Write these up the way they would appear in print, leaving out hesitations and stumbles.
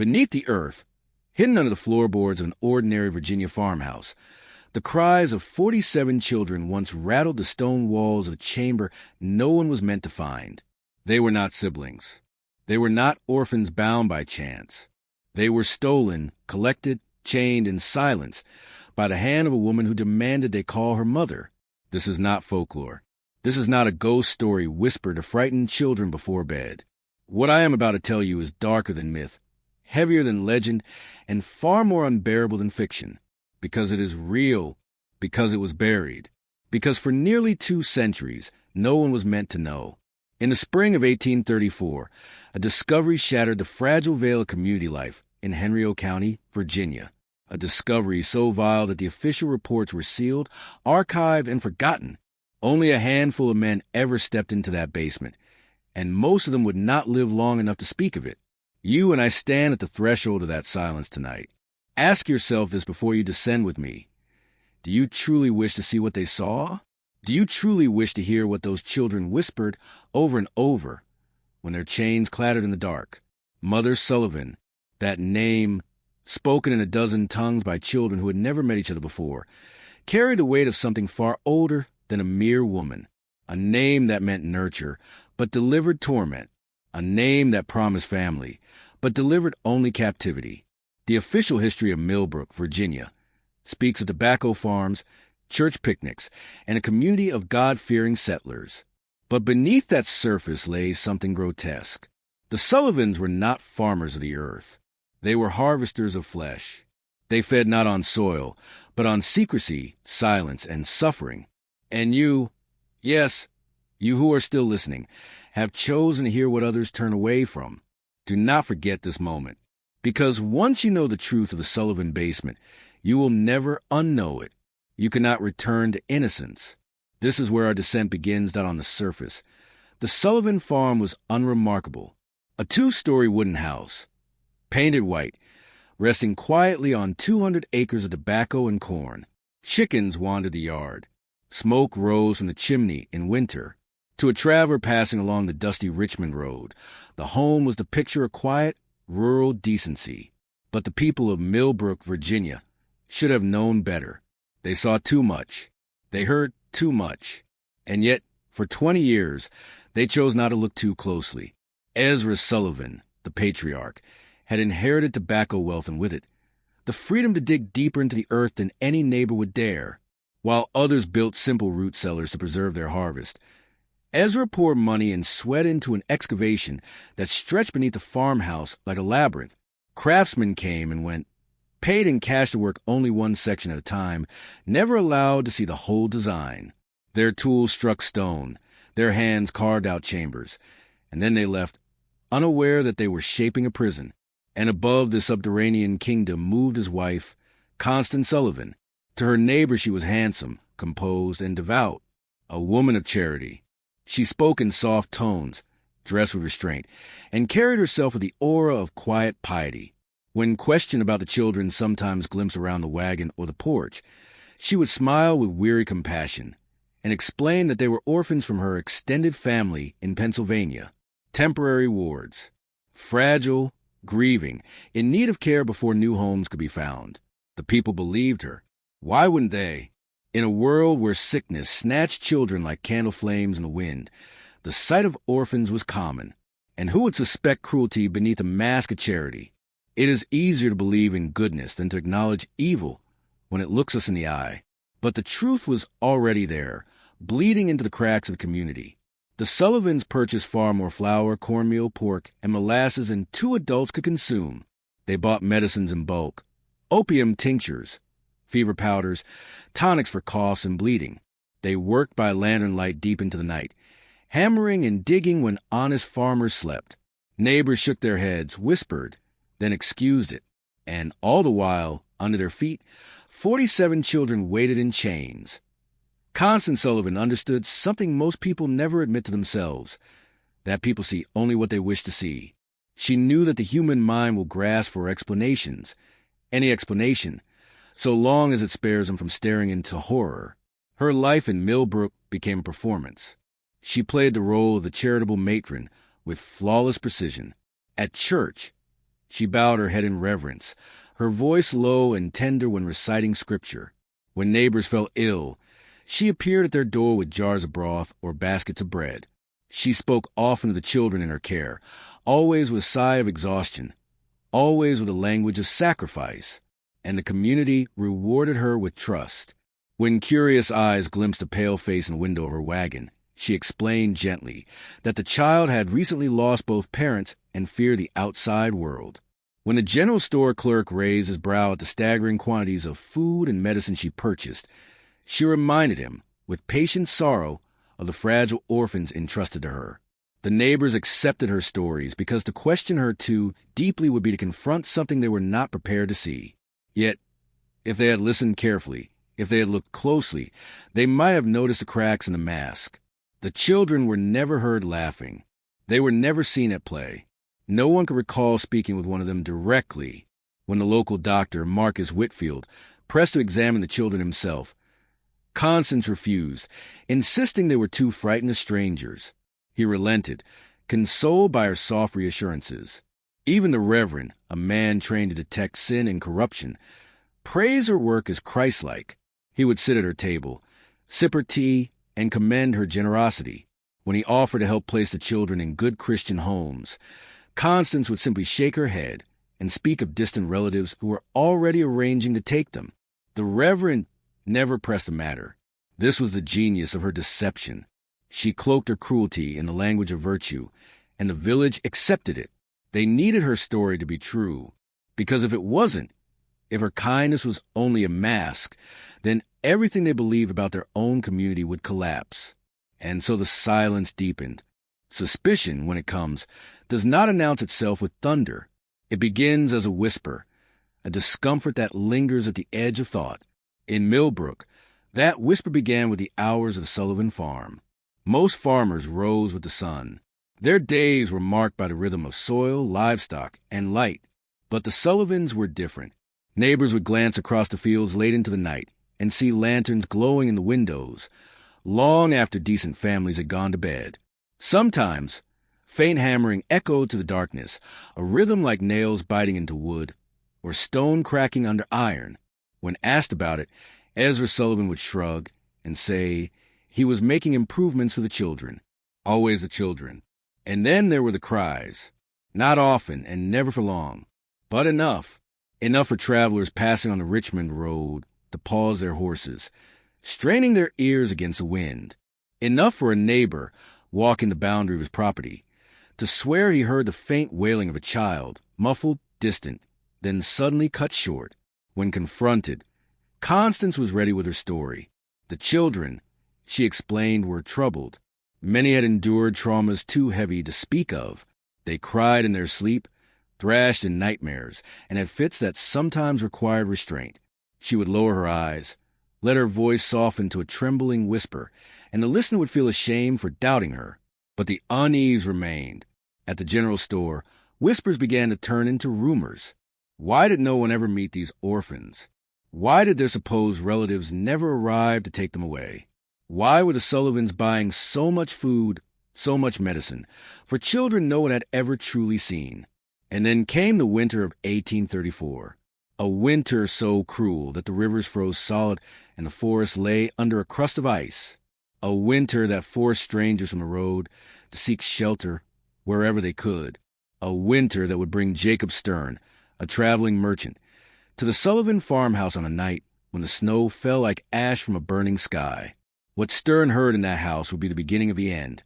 Beneath the earth, hidden under the floorboards of an ordinary Virginia farmhouse, the cries of 47 children once rattled the stone walls of a chamber no one was meant to find. They were not siblings. They were not orphans bound by chance. They were stolen, collected, chained, and silenced by the hand of a woman who demanded they call her mother. This is not folklore. This is not a ghost story whispered to frighten children before bed. What I am about to tell you is darker than myth, heavier than legend, and far more unbearable than fiction, because it is real, because it was buried, because for nearly 2 centuries no one was meant to know. In the spring of 1834, a discovery shattered the fragile veil of community life in Henry County, Virginia, a discovery so vile that the official reports were sealed, archived, and forgotten. Only a handful of men ever stepped into that basement, and most of them would not live long enough to speak of it. You and I stand at the threshold of that silence tonight. Ask yourself this before you descend with me. Do you truly wish to see what they saw? Do you truly wish to hear what those children whispered over and over when their chains clattered in the dark? Mother Sullivan, that name, spoken in a dozen tongues by children who had never met each other before, carried the weight of something far older than a mere woman, a name that meant nurture, but delivered torment, a name that promised family, but delivered only captivity. The official history of Millbrook, Virginia, speaks of tobacco farms, church picnics, and a community of God-fearing settlers. But beneath that surface lay something grotesque. The Sullivans were not farmers of the earth. They were harvesters of flesh. They fed not on soil, but on secrecy, silence, and suffering. And you, yes, you who are still listening, have chosen to hear what others turn away from. Do not forget this moment, because once you know the truth of the Sullivan basement, you will never unknow it. You cannot return to innocence. This is where our descent begins, not on the surface. The Sullivan farm was unremarkable. A 2-story wooden house, painted white, resting quietly on 200 acres of tobacco and corn. Chickens wandered the yard. Smoke rose from the chimney in winter. To a traveler passing along the dusty Richmond Road, the home was the picture of quiet, rural decency. But the people of Millbrook, Virginia, should have known better. They saw too much. They heard too much. And yet, for 20 years, they chose not to look too closely. Ezra Sullivan, the patriarch, had inherited tobacco wealth, and with it, the freedom to dig deeper into the earth than any neighbor would dare, while others built simple root cellars to preserve their harvest. Ezra poured money and sweat into an excavation that stretched beneath the farmhouse like a labyrinth. Craftsmen came and went, paid in cash to work only one section at a time, never allowed to see the whole design. Their tools struck stone, their hands carved out chambers, and then they left, unaware that they were shaping a prison. And above the subterranean kingdom moved his wife, Constance Sullivan. To her neighbor she was handsome, composed, and devout, a woman of charity. She spoke in soft tones, dressed with restraint, and carried herself with the aura of quiet piety. When questioned about the children sometimes glimpsed around the wagon or the porch, she would smile with weary compassion and explain that they were orphans from her extended family in Pennsylvania, temporary wards, fragile, grieving, in need of care before new homes could be found. The people believed her. Why wouldn't they? In a world where sickness snatched children like candle flames in the wind, the sight of orphans was common. And who would suspect cruelty beneath a mask of charity? It is easier to believe in goodness than to acknowledge evil when it looks us in the eye. But the truth was already there, bleeding into the cracks of the community. The Sullivans purchased far more flour, cornmeal, pork, and molasses than 2 adults could consume. They bought medicines in bulk, opium tinctures, fever powders, tonics for coughs and bleeding. They worked by lantern light deep into the night, hammering and digging when honest farmers slept. Neighbors shook their heads, whispered, then excused it. And all the while, under their feet, 47 children waited in chains. Constance Sullivan understood something most people never admit to themselves, that people see only what they wish to see. She knew that the human mind will grasp for explanations, any explanation, so long as it spares them from staring into horror. Her life in Millbrook became a performance. She played the role of the charitable matron with flawless precision. At church, She bowed her head in reverence, her voice low and tender when reciting scripture. When neighbors fell ill, she appeared at their door with jars of broth or baskets of bread. She spoke often of the children in her care, always with a sigh of exhaustion, always with a language of sacrifice, and the community rewarded her with trust. When curious eyes glimpsed a pale face in the window of her wagon, she explained gently that the child had recently lost both parents and feared the outside world. When the general store clerk raised his brow at the staggering quantities of food and medicine she purchased, she reminded him, with patient sorrow, of the fragile orphans entrusted to her. The neighbors accepted her stories because to question her too deeply would be to confront something they were not prepared to see. Yet, if they had listened carefully, if they had looked closely, they might have noticed the cracks in the mask. The children were never heard laughing. They were never seen at play. No one could recall speaking with one of them directly. When the local doctor, Marcus Whitfield, pressed to examine the children himself, Constance refused, insisting they were too frightened of strangers. He relented, consoled by her soft reassurances. Even the Reverend, a man trained to detect sin and corruption, praised her work as Christ-like. He would sit at her table, sip her tea, and commend her generosity. When he offered to help place the children in good Christian homes, Constance would simply shake her head and speak of distant relatives who were already arranging to take them. The Reverend never pressed the matter. This was the genius of her deception. She cloaked her cruelty in the language of virtue, and the village accepted it. They needed her story to be true, because if it wasn't, if her kindness was only a mask, then everything they believed about their own community would collapse. And so the silence deepened. Suspicion, when it comes, does not announce itself with thunder. It begins as a whisper, a discomfort that lingers at the edge of thought. In Millbrook, that whisper began with the hours of the Sullivan farm. Most farmers rose with the sun. Their days were marked by the rhythm of soil, livestock, and light. But the Sullivans were different. Neighbors would glance across the fields late into the night and see lanterns glowing in the windows, long after decent families had gone to bed. Sometimes, faint hammering echoed to the darkness, a rhythm like nails biting into wood, or stone cracking under iron. When asked about it, Ezra Sullivan would shrug and say he was making improvements for the children. Always the children. And then there were the cries. Not often and never for long, but enough. Enough for travelers passing on the Richmond Road to pause their horses, straining their ears against the wind. Enough for a neighbor walking the boundary of his property to swear he heard the faint wailing of a child, muffled, distant, then suddenly cut short. When confronted, Constance was ready with her story. The children, she explained, were troubled. Many had endured traumas too heavy to speak of. They cried in their sleep, thrashed in nightmares, and had fits that sometimes required restraint. She would lower her eyes, let her voice soften to a trembling whisper, and the listener would feel ashamed for doubting her. But the unease remained. At the general store, whispers began to turn into rumors. Why did no one ever meet these orphans? Why did their supposed relatives never arrive to take them away? Why were the Sullivans buying so much food, so much medicine, for children no one had ever truly seen? And then came the winter of 1834, a winter so cruel that the rivers froze solid and the forest lay under a crust of ice, a winter that forced strangers from the road to seek shelter wherever they could, a winter that would bring Jacob Stern, a traveling merchant, to the Sullivan farmhouse on a night when the snow fell like ash from a burning sky. What Stern heard in that house would be the beginning of the end.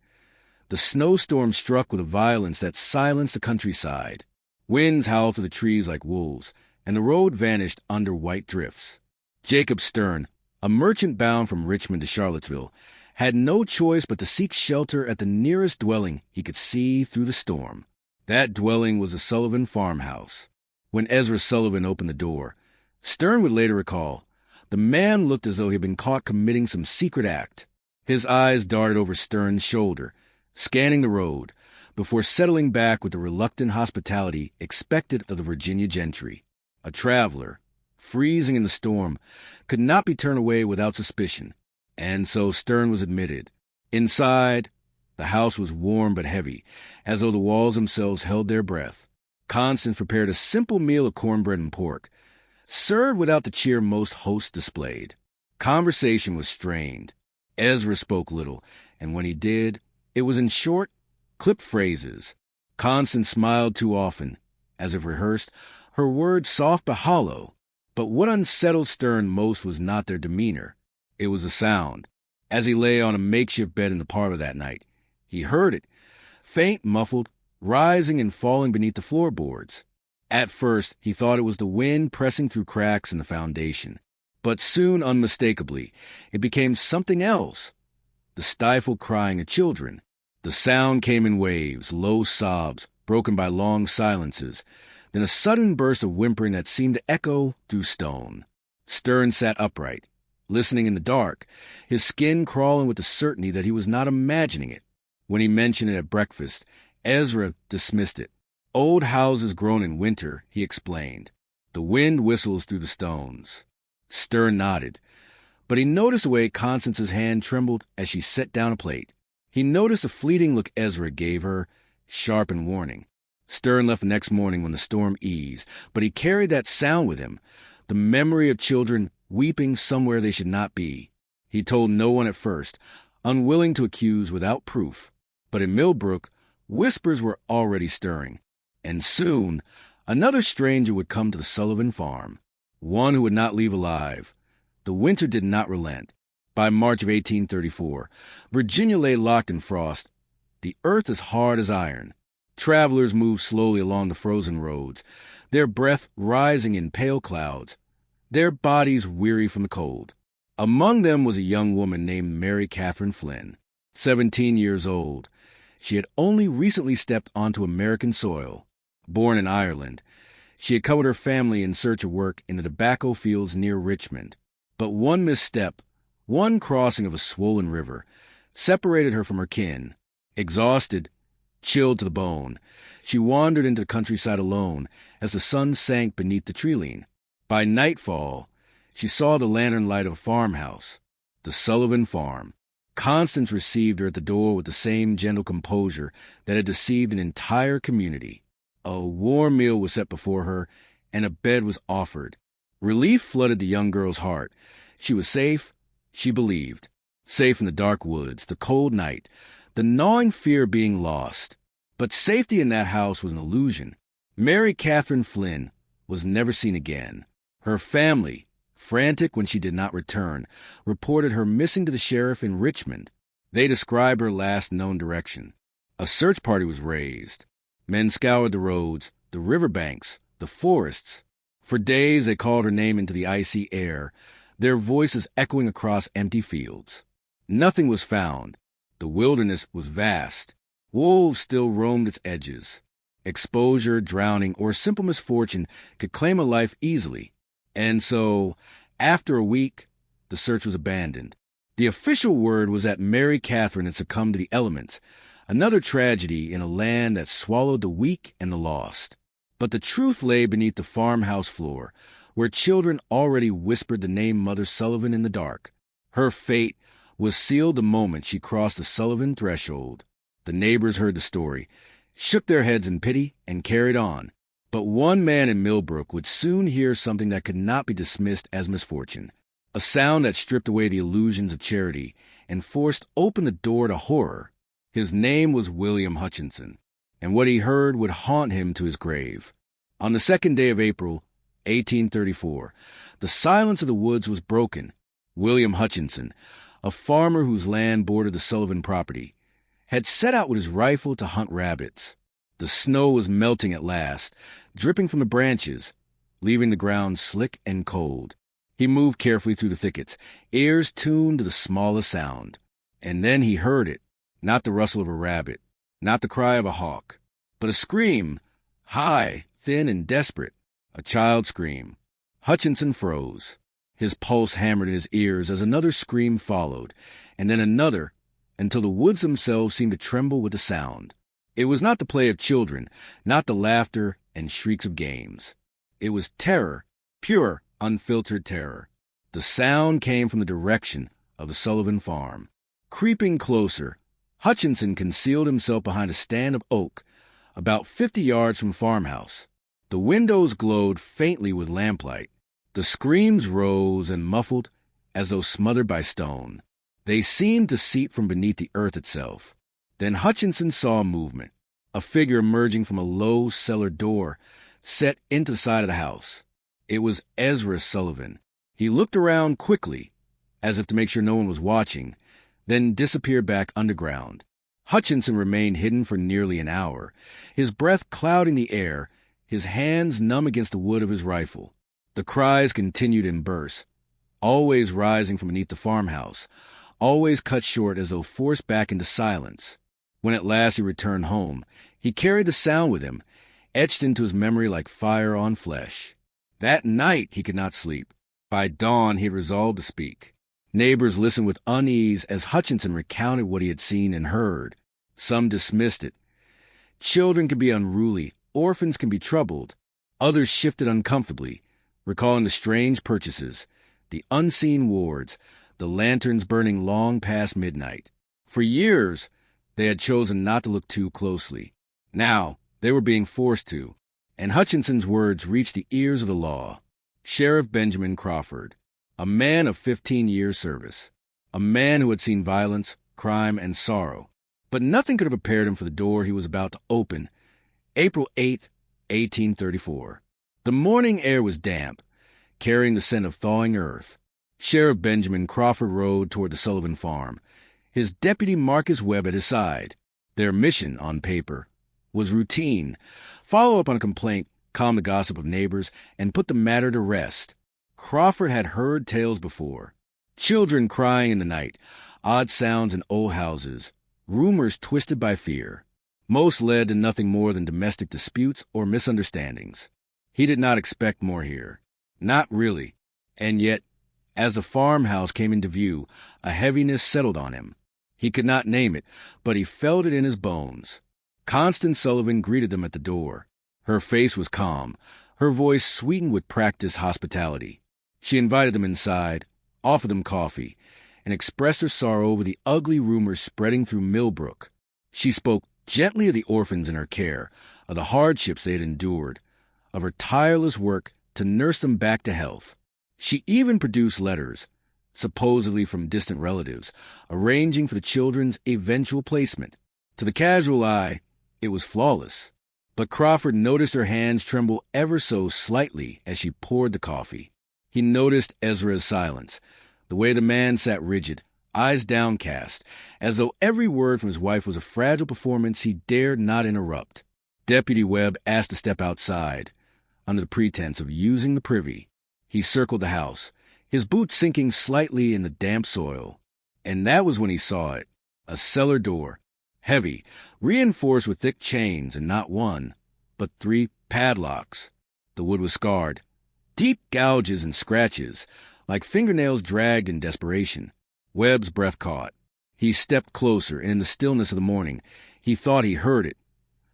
The snowstorm struck with a violence that silenced the countryside. Winds howled through the trees like wolves, and the road vanished under white drifts. Jacob Stern, a merchant bound from Richmond to Charlottesville, had no choice but to seek shelter at the nearest dwelling he could see through the storm. That dwelling was the Sullivan farmhouse. When Ezra Sullivan opened the door, Stern would later recall, the man looked as though he had been caught committing some secret act. His eyes darted over Stern's shoulder, scanning the road, before settling back with the reluctant hospitality expected of the Virginia gentry. A traveler, freezing in the storm, could not be turned away without suspicion, and so Stern was admitted. Inside, the house was warm but heavy, as though the walls themselves held their breath. Constance prepared a simple meal of cornbread and pork, served without the cheer most hosts displayed. Conversation was strained. Ezra spoke little, and when he did, it was in short, clipped phrases. Constance smiled too often, as if rehearsed, her words soft but hollow. But what unsettled Stern most was not their demeanor. It was the sound. As he lay on a makeshift bed in the parlor that night, he heard it, faint, muffled, rising and falling beneath the floorboards. At first, he thought it was the wind pressing through cracks in the foundation. But soon, unmistakably, it became something else. The stifled crying of children. The sound came in waves, low sobs, broken by long silences, then a sudden burst of whimpering that seemed to echo through stone. Stern sat upright, listening in the dark, his skin crawling with the certainty that he was not imagining it. When he mentioned it at breakfast, Ezra dismissed it. Old houses grown in winter, he explained. The wind whistles through the stones. Stern nodded, but he noticed the way Constance's hand trembled as she set down a plate. He noticed the fleeting look Ezra gave her, sharp and warning. Stern left the next morning when the storm eased, but he carried that sound with him, the memory of children weeping somewhere they should not be. He told no one at first, unwilling to accuse without proof. But in Millbrook, whispers were already stirring. And soon, another stranger would come to the Sullivan farm, one who would not leave alive. The winter did not relent. By March of 1834, Virginia lay locked in frost, the earth as hard as iron. Travelers moved slowly along the frozen roads, their breath rising in pale clouds, their bodies weary from the cold. Among them was a young woman named Mary Catherine Flynn, 17 years old. She had only recently stepped onto American soil. Born in Ireland, she had come with her family in search of work in the tobacco fields near Richmond. But one misstep, one crossing of a swollen river, separated her from her kin. Exhausted, chilled to the bone, she wandered into the countryside alone as the sun sank beneath the tree-line. By nightfall, she saw the lantern light of a farmhouse, the Sullivan farm. Constance received her at the door with the same gentle composure that had deceived an entire community. A warm meal was set before her, and a bed was offered. Relief flooded the young girl's heart. She was safe, she believed. Safe in the dark woods, the cold night, the gnawing fear of being lost. But safety in that house was an illusion. Mary Catherine Flynn was never seen again. Her family, frantic when she did not return, reported her missing to the sheriff in Richmond. They described her last known direction. A search party was raised. Men scoured the roads, the riverbanks, the forests. For days they called her name into the icy air, their voices echoing across empty fields. Nothing was found. The wilderness was vast. Wolves still roamed its edges. Exposure, drowning, or simple misfortune could claim a life easily. And so, after a week, the search was abandoned. The official word was that Mary Catherine had succumbed to the elements, another tragedy in a land that swallowed the weak and the lost. But the truth lay beneath the farmhouse floor, where children already whispered the name Mother Sullivan in the dark. Her fate was sealed the moment she crossed the Sullivan threshold. The neighbors heard the story, shook their heads in pity, and carried on. But one man in Millbrook would soon hear something that could not be dismissed as misfortune, a sound that stripped away the illusions of charity and forced open the door to horror. His name was William Hutchinson, and what he heard would haunt him to his grave. On the 2nd day of April, 1834, the silence of the woods was broken. William Hutchinson, a farmer whose land bordered the Sullivan property, had set out with his rifle to hunt rabbits. The snow was melting at last, dripping from the branches, leaving the ground slick and cold. He moved carefully through the thickets, ears tuned to the smallest sound. And then he heard it, not the rustle of a rabbit, not the cry of a hawk, but a scream, high, thin, and desperate, a child's scream. Hutchinson froze. His pulse hammered in his ears as another scream followed, and then another, until the woods themselves seemed to tremble with the sound. It was not the play of children, not the laughter and shrieks of games. It was terror, pure, unfiltered terror. The sound came from the direction of the Sullivan farm. Creeping closer, Hutchinson concealed himself behind a stand of oak, about 50 yards from farmhouse. The windows glowed faintly with lamplight. The screams rose and muffled as though smothered by stone. They seemed to seep from beneath the earth itself. Then Hutchinson saw a movement, a figure emerging from a low cellar door set into the side of the house. It was Ezra Sullivan. He looked around quickly, as if to make sure no one was watching, then disappeared back underground. Hutchinson remained hidden for nearly an hour, his breath clouding the air, his hands numb against the wood of his rifle. The cries continued in bursts, always rising from beneath the farmhouse, always cut short as though forced back into silence. When at last he returned home, he carried the sound with him, etched into his memory like fire on flesh. That night he could not sleep. By dawn he had resolved to speak. Neighbors listened with unease as Hutchinson recounted what he had seen and heard. Some dismissed it. Children can be unruly, orphans can be troubled. Others shifted uncomfortably, recalling the strange purchases, the unseen wards, the lanterns burning long past midnight. For years, they had chosen not to look too closely. Now, they were being forced to, and Hutchinson's words reached the ears of the law. Sheriff Benjamin Crawford, a man of 15 years' service, a man who had seen violence, crime, and sorrow. But nothing could have prepared him for the door he was about to open. April 8, 1834. The morning air was damp, carrying the scent of thawing earth. Sheriff Benjamin Crawford rode toward the Sullivan farm, his deputy Marcus Webb at his side. Their mission, on paper, was routine: follow up on a complaint, calm the gossip of neighbors, and put the matter to rest. Crawford had heard tales before. Children crying in the night, odd sounds in old houses, rumors twisted by fear. Most led to nothing more than domestic disputes or misunderstandings. He did not expect more here. Not really. And yet, as the farmhouse came into view, a heaviness settled on him. He could not name it, but he felt it in his bones. Constance Sullivan greeted them at the door. Her face was calm, her voice sweetened with practiced hospitality. She invited them inside, offered them coffee, and expressed her sorrow over the ugly rumors spreading through Millbrook. She spoke gently of the orphans in her care, of the hardships they had endured, of her tireless work to nurse them back to health. She even produced letters, supposedly from distant relatives, arranging for the children's eventual placement. To the casual eye, it was flawless. But Crawford noticed her hands tremble ever so slightly as she poured the coffee. He noticed Ezra's silence, the way the man sat rigid, eyes downcast, as though every word from his wife was a fragile performance he dared not interrupt. Deputy Webb asked to step outside, under the pretense of using the privy. He circled the house, his boots sinking slightly in the damp soil. And that was when he saw it, a cellar door, heavy, reinforced with thick chains, and not one, but 3 padlocks. The wood was scarred, deep gouges and scratches, like fingernails dragged in desperation. Webb's breath caught. He stepped closer, and in the stillness of the morning, he thought he heard it,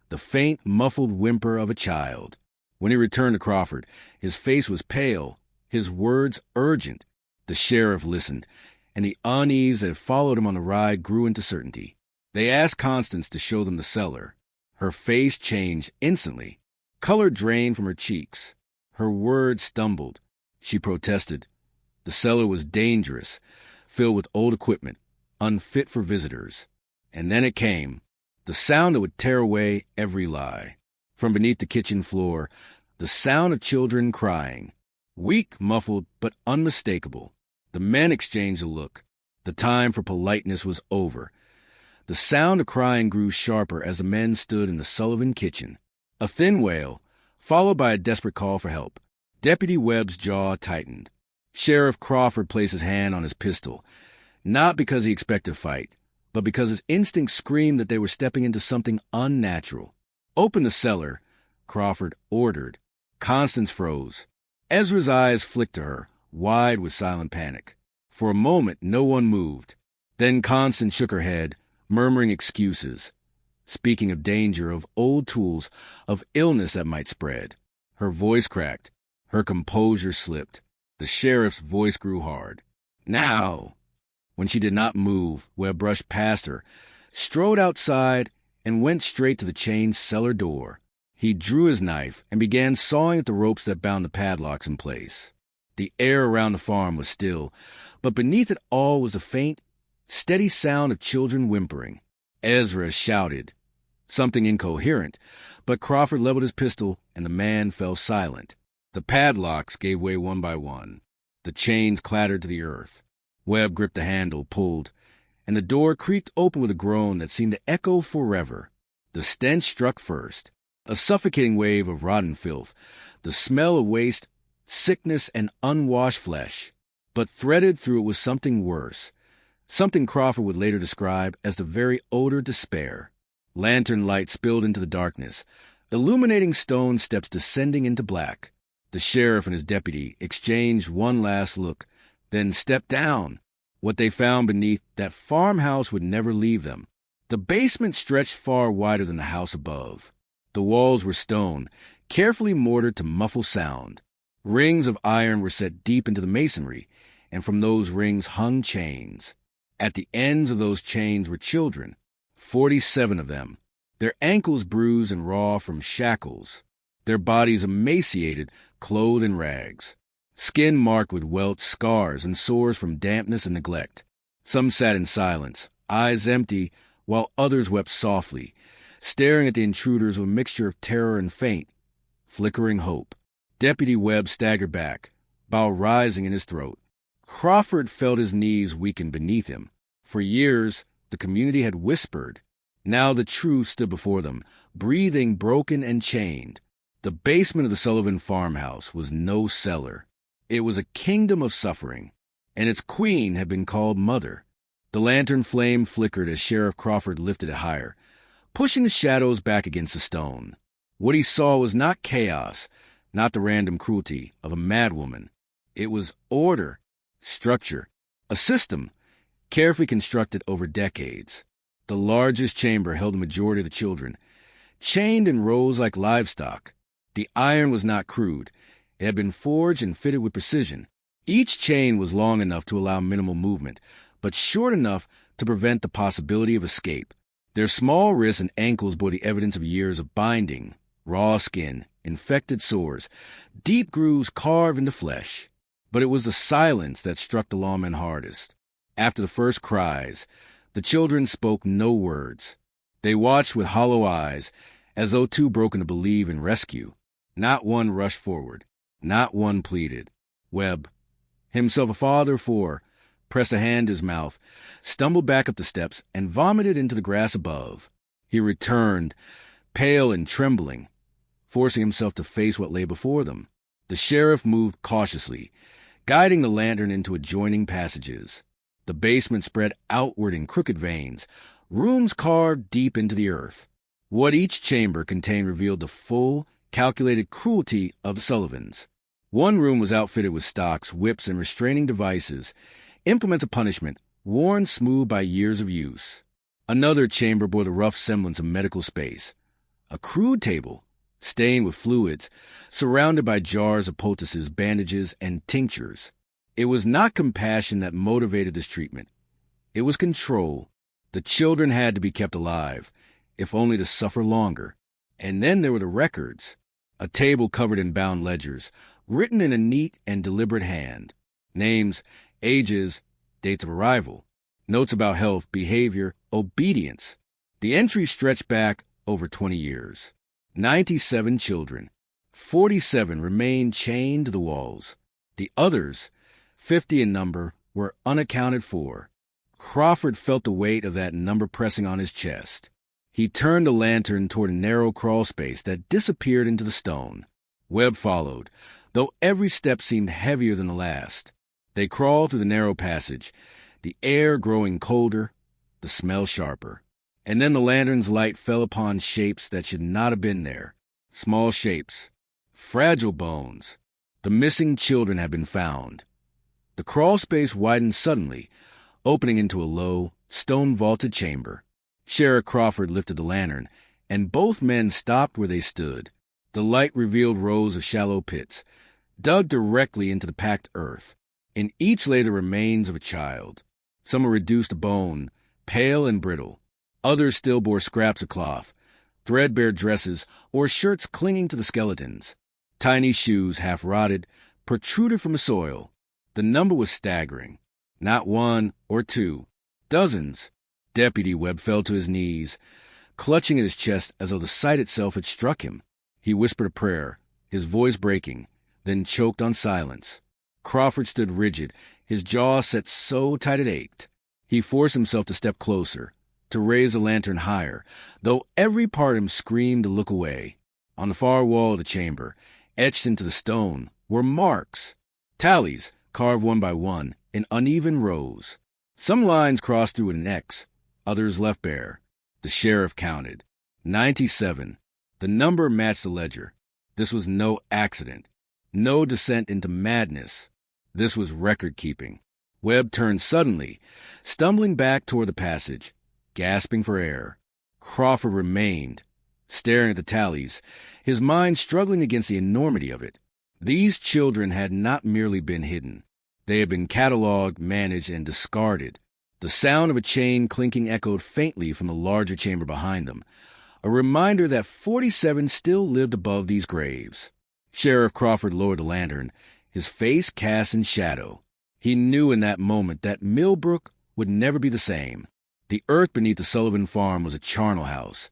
the faint, muffled whimper of a child. When he returned to Crawford, his face was pale, his words urgent. The sheriff listened, and the unease that had followed him on the ride grew into certainty. They asked Constance to show them the cellar. Her face changed instantly. Color drained from her cheeks. Her words stumbled. She protested. The cellar was dangerous, filled with old equipment, unfit for visitors. And then it came, the sound that would tear away every lie. From beneath the kitchen floor, the sound of children crying. Weak, muffled, but unmistakable. The men exchanged a look. The time for politeness was over. The sound of crying grew sharper as the men stood in the Sullivan kitchen. A thin wail, followed by a desperate call for help. Deputy Webb's jaw tightened. Sheriff Crawford placed his hand on his pistol, not because he expected a fight, but because his instinct screamed that they were stepping into something unnatural. "Open the cellar," Crawford ordered. Constance froze. Ezra's eyes flicked to her, wide with silent panic. For a moment, no one moved. Then Constance shook her head, murmuring excuses, speaking of danger, of old tools, of illness that might spread. Her voice cracked. Her composure slipped. The sheriff's voice grew hard. "Now!" When she did not move, Webb brushed past her, strode outside, and went straight to the chained cellar door. He drew his knife and began sawing at the ropes that bound the padlocks in place. The air around the farm was still, but beneath it all was a faint, steady sound of children whimpering. Ezra shouted something incoherent, but Crawford leveled his pistol, and the man fell silent. The padlocks gave way one by one. The chains clattered to the earth. Webb gripped the handle, pulled, and the door creaked open with a groan that seemed to echo forever. The stench struck first, a suffocating wave of rotten filth, the smell of waste, sickness, and unwashed flesh. But threaded through it was something worse, something Crawford would later describe as the very odor of despair. Lantern light spilled into the darkness, illuminating stone steps descending into black. The sheriff and his deputy exchanged one last look, then stepped down. What they found beneath that farmhouse would never leave them. The basement stretched far wider than the house above. The walls were stone, carefully mortared to muffle sound. Rings of iron were set deep into the masonry, and from those rings hung chains. At the ends of those chains were children, 47 of them, their ankles bruised and raw from shackles, their bodies emaciated, clothed in rags, skin marked with welts, scars, and sores from dampness and neglect. Some sat in silence, eyes empty, while others wept softly, staring at the intruders with a mixture of terror and faint, flickering hope. Deputy Webb staggered back, bile rising in his throat. Crawford felt his knees weaken beneath him. For years, the community had whispered. Now the truth stood before them, breathing, broken, and chained. The basement of the Sullivan farmhouse was no cellar. It was a kingdom of suffering, and its queen had been called Mother. The lantern flame flickered as Sheriff Crawford lifted it higher, pushing the shadows back against the stone. What he saw was not chaos, not the random cruelty of a madwoman. It was order, structure, a system, carefully constructed over decades. The largest chamber held the majority of the children, chained in rows like livestock. The iron was not crude. It had been forged and fitted with precision. Each chain was long enough to allow minimal movement, but short enough to prevent the possibility of escape. Their small wrists and ankles bore the evidence of years of binding, raw skin, infected sores, deep grooves carved into flesh. But it was the silence that struck the lawmen hardest. After the first cries, the children spoke no words. They watched with hollow eyes, as though too broken to believe in rescue. Not one rushed forward. Not one pleaded. Webb, himself a father of 4, pressed a hand to his mouth, stumbled back up the steps, and vomited into the grass above. He returned, pale and trembling, forcing himself to face what lay before them. The sheriff moved cautiously, guiding the lantern into adjoining passages. The basement spread outward in crooked veins, rooms carved deep into the earth. What each chamber contained revealed the full, calculated cruelty of the Sullivans. One room was outfitted with stocks, whips, and restraining devices, implements of punishment, worn smooth by years of use. Another chamber bore the rough semblance of medical space. A crude table, stained with fluids, surrounded by jars of poultices, bandages, and tinctures. It was not compassion that motivated this treatment. It was control. The children had to be kept alive, if only to suffer longer. And then there were the records. A table covered in bound ledgers, written in a neat and deliberate hand. Names, ages, dates of arrival, notes about health, behavior, obedience. The entries stretched back over 20 years. 97 children. 47 remained chained to the walls. The others, 50 in number, were unaccounted for. Crawford felt the weight of that number pressing on his chest. He turned the lantern toward a narrow crawl space that disappeared into the stone. Webb followed, though every step seemed heavier than the last. They crawled through the narrow passage, the air growing colder, the smell sharper. And then the lantern's light fell upon shapes that should not have been there. Small shapes, fragile bones. The missing children had been found. The crawl space widened suddenly, opening into a low, stone-vaulted chamber. Sheriff Crawford lifted the lantern, and both men stopped where they stood. The light revealed rows of shallow pits, dug directly into the packed earth. In each lay the remains of a child. Some were reduced to bone, pale and brittle. Others still bore scraps of cloth, threadbare dresses, or shirts clinging to the skeletons. Tiny shoes, half rotted, protruded from the soil. The number was staggering. Not one or two. Dozens. Deputy Webb fell to his knees, clutching at his chest as though the sight itself had struck him. He whispered a prayer, his voice breaking, then choked on silence. Crawford stood rigid, his jaw set so tight it ached. He forced himself to step closer, to raise the lantern higher, though every part of him screamed to look away. On the far wall of the chamber, etched into the stone, were marks, tallies, carved one by one, in uneven rows. Some lines crossed through an X, others left bare. The sheriff counted. 97. The number matched the ledger. This was no accident. No descent into madness. This was record-keeping. Webb turned suddenly, stumbling back toward the passage, gasping for air. Crawford remained, staring at the tallies, his mind struggling against the enormity of it. These children had not merely been hidden. They had been catalogued, managed, and discarded. The sound of a chain clinking echoed faintly from the larger chamber behind them, a reminder that 47 still lived above these graves. Sheriff Crawford lowered the lantern, his face cast in shadow. He knew in that moment that Millbrook would never be the same. The earth beneath the Sullivan farm was a charnel house,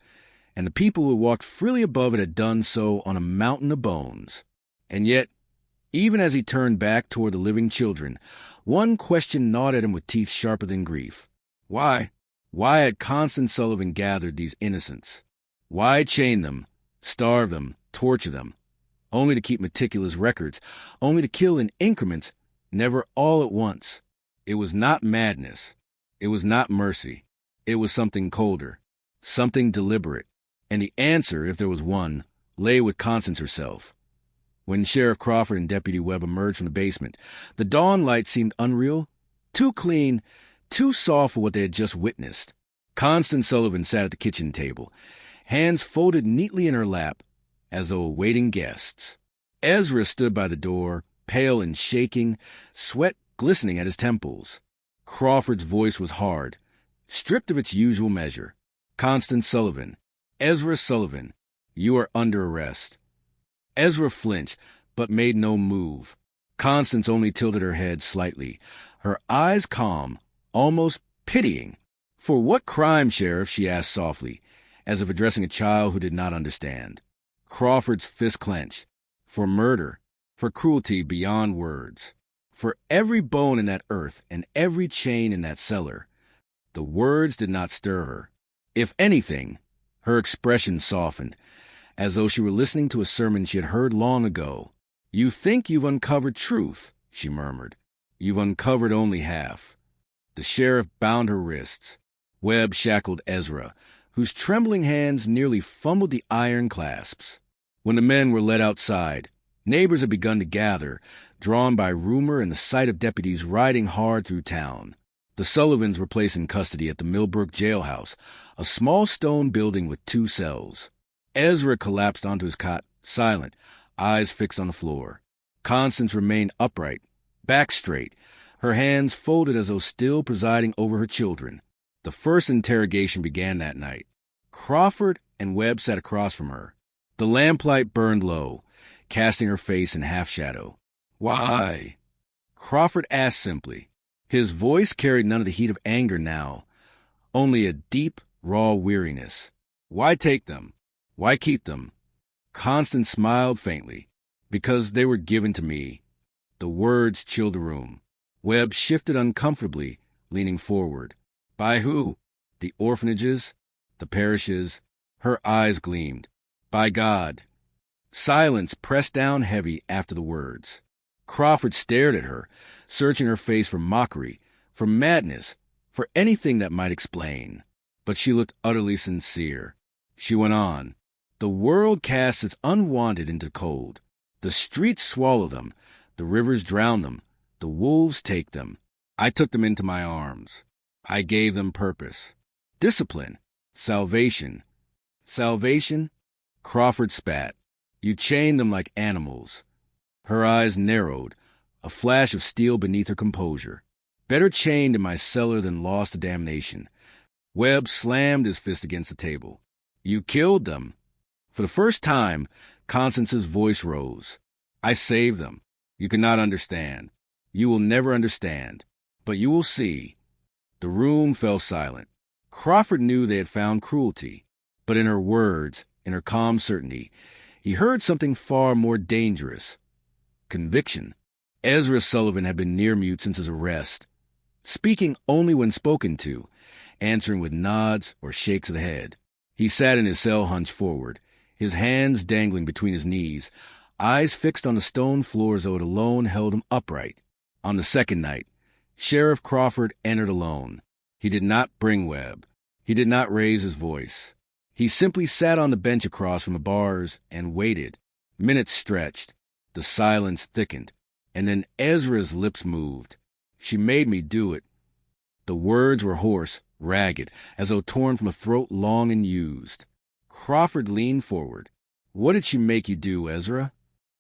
and the people who walked freely above it had done so on a mountain of bones. And yet, even as he turned back toward the living children, one question gnawed at him with teeth sharper than grief. Why had Constance Sullivan gathered these innocents? Why chain them, starve them, torture them, only to keep meticulous records, only to kill in increments, never all at once? It was not madness. It was not mercy. It was something colder, something deliberate. And the answer, if there was one, lay with Constance herself. When Sheriff Crawford and Deputy Webb emerged from the basement, the dawn light seemed unreal, too clean, too soft for what they had just witnessed. Constance Sullivan sat at the kitchen table, hands folded neatly in her lap, as though awaiting guests. Ezra stood by the door, pale and shaking, sweat glistening at his temples. Crawford's voice was hard, stripped of its usual measure. Constance Sullivan, Ezra Sullivan, you are under arrest. Ezra flinched, but made no move. Constance only tilted her head slightly, her eyes calm, almost pitying. For what crime, Sheriff? She asked softly, as if addressing a child who did not understand. Crawford's fist clenched. For murder, for cruelty beyond words. For every bone in that earth and every chain in that cellar. The words did not stir her. If anything, her expression softened, as though she were listening to a sermon she had heard long ago. You think you've uncovered truth, she murmured. You've uncovered only half. The sheriff bound her wrists. Webb shackled Ezra, whose trembling hands nearly fumbled the iron clasps. When the men were led outside, neighbors had begun to gather, drawn by rumor and the sight of deputies riding hard through town. The Sullivans were placed in custody at the Millbrook jailhouse, a small stone building with 2 cells. Ezra collapsed onto his cot, silent, eyes fixed on the floor. Constance remained upright, back straight, her hands folded as though still presiding over her children. The first interrogation began that night. Crawford and Webb sat across from her. The lamplight burned low, casting her face in half-shadow. Why? Crawford asked simply. His voice carried none of the heat of anger now, only a deep, raw weariness. Why take them? Why keep them? Constance smiled faintly. Because they were given to me. The words chilled the room. Webb shifted uncomfortably, leaning forward. By who? The orphanages? The parishes? Her eyes gleamed. By God. Silence pressed down heavy after the words. Crawford stared at her, searching her face for mockery, for madness, for anything that might explain. But she looked utterly sincere. She went on. The world casts its unwanted into cold. The streets swallow them. The rivers drown them. The wolves take them. I took them into my arms. I gave them purpose. Discipline. Salvation. Salvation? Crawford spat. You chained them like animals. Her eyes narrowed, a flash of steel beneath her composure. Better chained in my cellar than lost to damnation. Webb slammed his fist against the table. You killed them. For the first time, Constance's voice rose. I saved them. You cannot understand. You will never understand. But you will see. The room fell silent. Crawford knew they had found cruelty, but in her words, in her calm certainty, he heard something far more dangerous. Conviction. Ezra Sullivan had been near mute since his arrest, speaking only when spoken to, answering with nods or shakes of the head. He sat in his cell hunched forward, his hands dangling between his knees, eyes fixed on the stone floor as though it alone held him upright. On the second night, Sheriff Crawford entered alone. He did not bring Webb. He did not raise his voice. He simply sat on the bench across from the bars and waited. Minutes stretched. The silence thickened. And then Ezra's lips moved. She made me do it. The words were hoarse, ragged, as though torn from a throat long and used. Crawford leaned forward. What did she make you do, Ezra?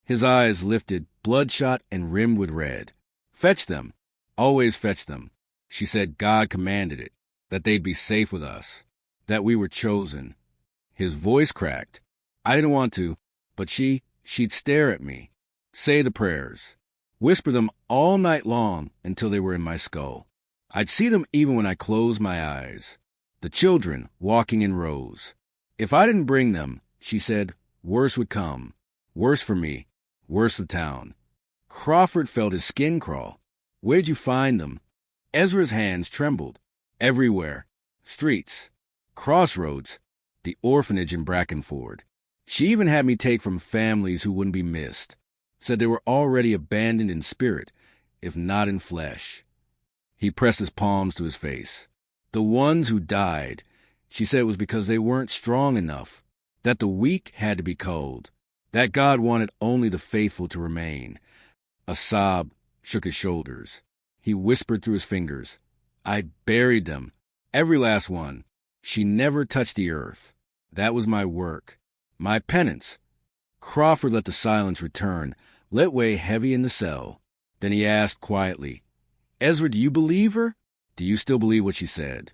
His eyes lifted, bloodshot and rimmed with red. Fetch them. Always fetch them. She said God commanded it, that they'd be safe with us, that we were chosen. His voice cracked. I didn't want to, but she'd stare at me, say the prayers, whisper them all night long until they were in my skull. I'd see them even when I closed my eyes. The children walking in rows. If I didn't bring them, she said, worse would come. Worse for me, worse for the town. Crawford felt his skin crawl. Where'd you find them? Ezra's hands trembled. Everywhere. Streets. Crossroads. The orphanage in Brackenford. She even had me take from families who wouldn't be missed. Said they were already abandoned in spirit, if not in flesh. He pressed his palms to his face. The ones who died, she said it was because they weren't strong enough, that the weak had to be culled, that God wanted only the faithful to remain. A sob shook his shoulders. He whispered through his fingers, I buried them, every last one. She never touched the earth. That was my work, my penance. Crawford let the silence return, let weigh heavy in the cell. Then he asked quietly, Ezra, do you believe her? Do you still believe what she said?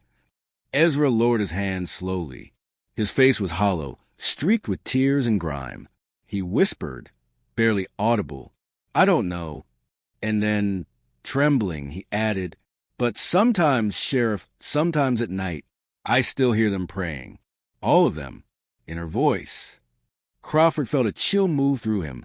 Ezra lowered his hands slowly. His face was hollow, streaked with tears and grime. He whispered, barely audible, I don't know. And then, trembling, he added, but sometimes, Sheriff, sometimes at night, I still hear them praying. All of them, in her voice. Crawford felt a chill move through him,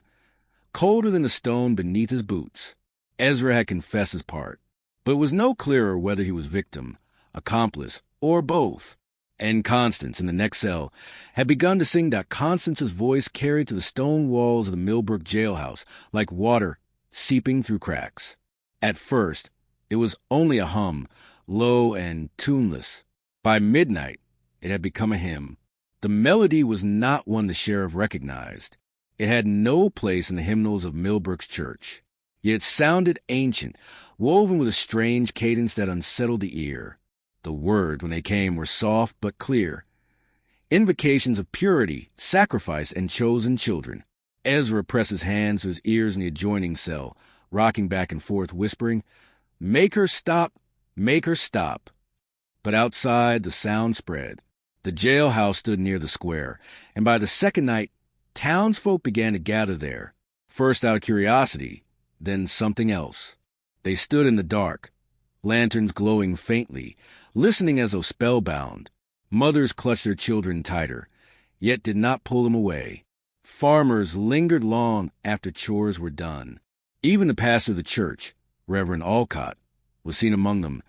colder than the stone beneath his boots. Ezra had confessed his part, but it was no clearer whether he was victim, accomplice, or both. And Constance, in the next cell, had begun to sing that Constance's voice carried to the stone walls of the Millbrook jailhouse like water seeping through cracks. At first, it was only a hum, low and tuneless. By midnight, it had become a hymn. The melody was not one the sheriff recognized. It had no place in the hymnals of Millbrook's church. Yet it sounded ancient, woven with a strange cadence that unsettled the ear. The words, when they came, were soft but clear. Invocations of purity, sacrifice, and chosen children. Ezra pressed his hands to his ears in the adjoining cell, rocking back and forth, whispering, Make her stop, make her stop. But outside, the sound spread. The jailhouse stood near the square, and by the second night, townsfolk began to gather there, first out of curiosity, then something else. They stood in the dark, lanterns glowing faintly, listening as though spellbound. Mothers clutched their children tighter, yet did not pull them away. Farmers lingered long after chores were done. Even the pastor of the church, Reverend Alcott, was seen among them,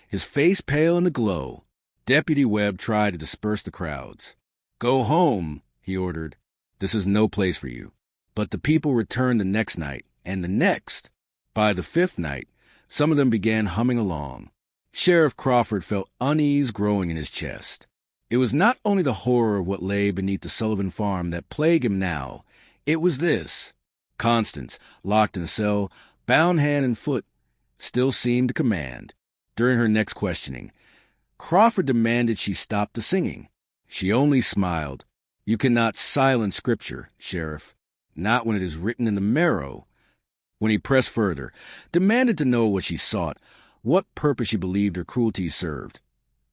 his face pale in the glow. Deputy Webb tried to disperse the crowds. Go home, he ordered. This is no place for you. But the people returned the next night, and the next. By the fifth night, some of them began humming along. Sheriff Crawford felt unease growing in his chest. It was not only the horror of what lay beneath the Sullivan farm that plagued him now. It was this. Constance, locked in a cell, bound hand and foot, still seemed to command. During her next questioning, Crawford demanded she stop the singing. She only smiled. You cannot silence Scripture, Sheriff, not when it is written in the marrow. When he pressed further, demanded to know what she sought, what purpose she believed her cruelty served.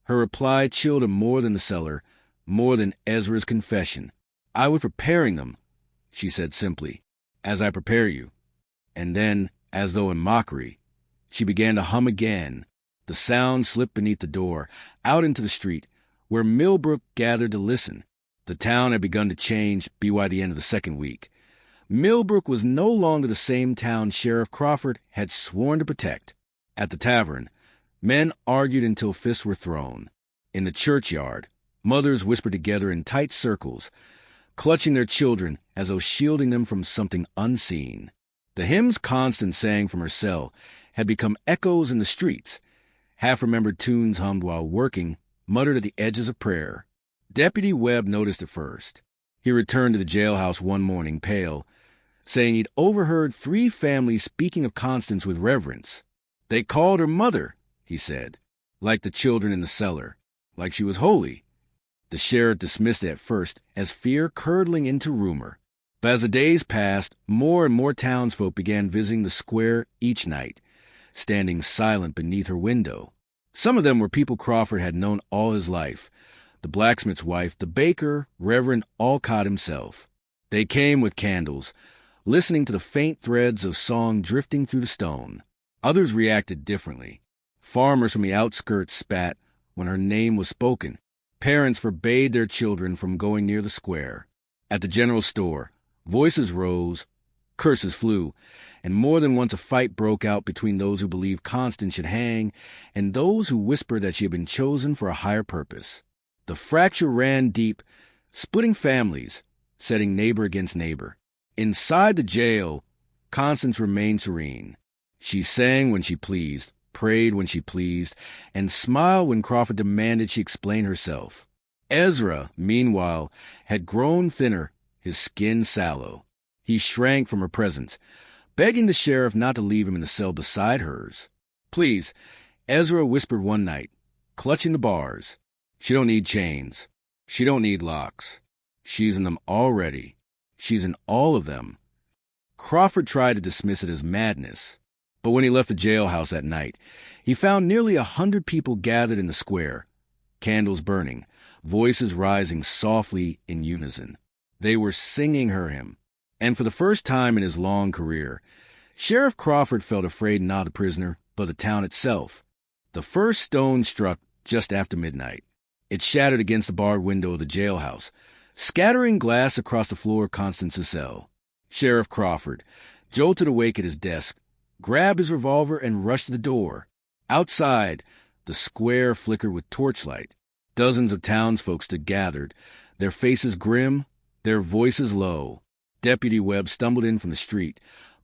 Her reply chilled him more than the cellar, more than Ezra's confession. "I was preparing them," she said simply, "as I prepare you." And then, as though in mockery, she began to hum again. The sound slipped beneath the door, out into the street, where Millbrook gathered to listen. The town had begun to change by the end of the second week. Millbrook was no longer the same town Sheriff Crawford had sworn to protect. At the tavern, men argued until fists were thrown. In the churchyard, mothers whispered together in tight circles, clutching their children as though shielding them from something unseen. The hymns Constance sang from her cell had become echoes in the streets, half-remembered tunes hummed while working, muttered at the edges of prayer. Deputy Webb noticed it first. He returned to the jailhouse one morning, pale, saying he'd overheard 3 families speaking of Constance with reverence. "They called her mother," he said, "like the children in the cellar, like she was holy." The sheriff dismissed it at first as fear curdling into rumor. But as the days passed, more and more townsfolk began visiting the square each night, standing silent beneath her window. Some of them were people Crawford had known all his life: the blacksmith's wife, the baker, Reverend Alcott himself. They came with candles, listening to the faint threads of song drifting through the stone. Others reacted differently. Farmers from the outskirts spat when her name was spoken. Parents forbade their children from going near the square. At the general store, voices rose, curses flew, and more than once a fight broke out between those who believed Constance should hang and those who whispered that she had been chosen for a higher purpose. The fracture ran deep, splitting families, setting neighbor against neighbor. Inside the jail, Constance remained serene. She sang when she pleased, prayed when she pleased, and smiled when Crawford demanded she explain herself. Ezra, meanwhile, had grown thinner, his skin sallow. He shrank from her presence, begging the sheriff not to leave him in the cell beside hers. "Please," Ezra whispered one night, clutching the bars. "She don't need chains. She don't need locks. She's in them already. She's in all of them." Crawford tried to dismiss it as madness, but when he left the jailhouse that night, he found nearly 100 people gathered in the square, candles burning, voices rising softly in unison. They were singing her hymn, and for the first time in his long career, Sheriff Crawford felt afraid not of the prisoner, but the town itself. The first stone struck just after midnight. It shattered against the barred window of the jailhouse, scattering glass across the floor of Constance's cell. Sheriff Crawford, jolted awake at his desk, grabbed his revolver and rushed to the door. Outside, the square flickered with torchlight. Dozens of townsfolk stood gathered, their faces grim, their voices low. Deputy Webb stumbled in from the street,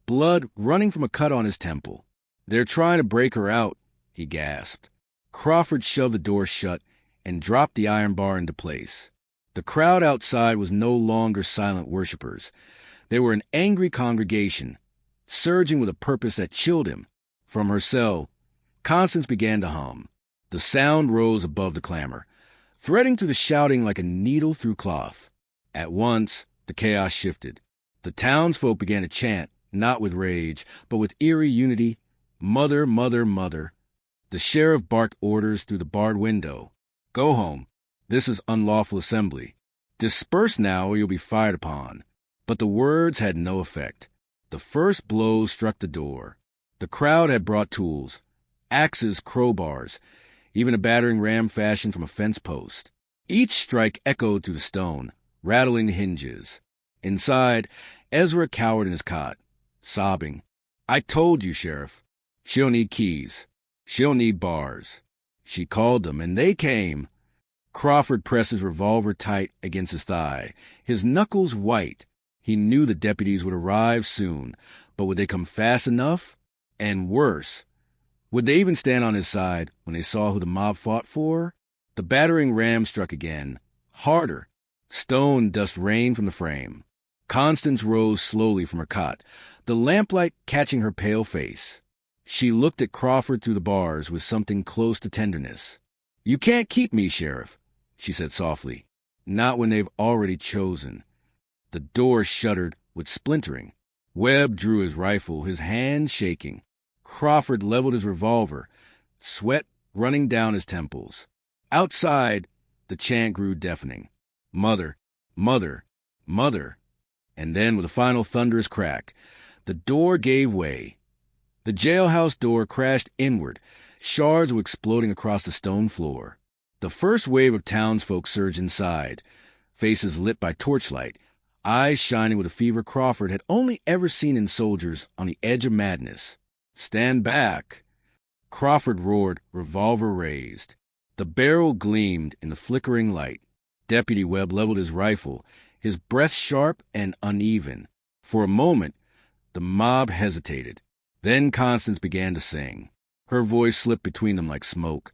blood running from a cut on his temple. "They're trying to break her out," he gasped. Crawford shoved the door shut and dropped the iron bar into place. The crowd outside was no longer silent worshippers. They were an angry congregation, surging with a purpose that chilled him. From her cell, Constance began to hum. The sound rose above the clamor, threading through the shouting like a needle through cloth. At once, the chaos shifted. The townsfolk began to chant, not with rage, but with eerie unity, "Mother, mother, mother." The sheriff barked orders through the barred window. "Go home. This is unlawful assembly. Disperse now or you'll be fired upon." But the words had no effect. The first blow struck the door. The crowd had brought tools, axes, crowbars, even a battering ram fashioned from a fence post. Each strike echoed through the stone, rattling the hinges. Inside, Ezra cowered in his cot, sobbing. "I told you, Sheriff. She don't need keys. She don't need bars." She called them, and they came. Crawford pressed his revolver tight against his thigh, his knuckles white. He knew the deputies would arrive soon, but would they come fast enough? And worse, would they even stand on his side when they saw who the mob fought for? The battering ram struck again, harder. Stone dust rained from the frame. Constance rose slowly from her cot, the lamplight catching her pale face. She looked at Crawford through the bars with something close to tenderness. "You can't keep me, Sheriff," she said softly. "Not when they've already chosen." The door shuddered with splintering. Webb drew his rifle, his hand shaking. Crawford leveled his revolver, sweat running down his temples. Outside, the chant grew deafening. Mother, mother, mother. And then, with a final thunderous crack, the door gave way. The jailhouse door crashed inward. Shards were exploding across the stone floor. The first wave of townsfolk surged inside, faces lit by torchlight, eyes shining with a fever Crawford had only ever seen in soldiers on the edge of madness. "Stand back!" Crawford roared, revolver raised. The barrel gleamed in the flickering light. Deputy Webb leveled his rifle, his breath sharp and uneven. For a moment, the mob hesitated. Then Constance began to sing. Her voice slipped between them like smoke,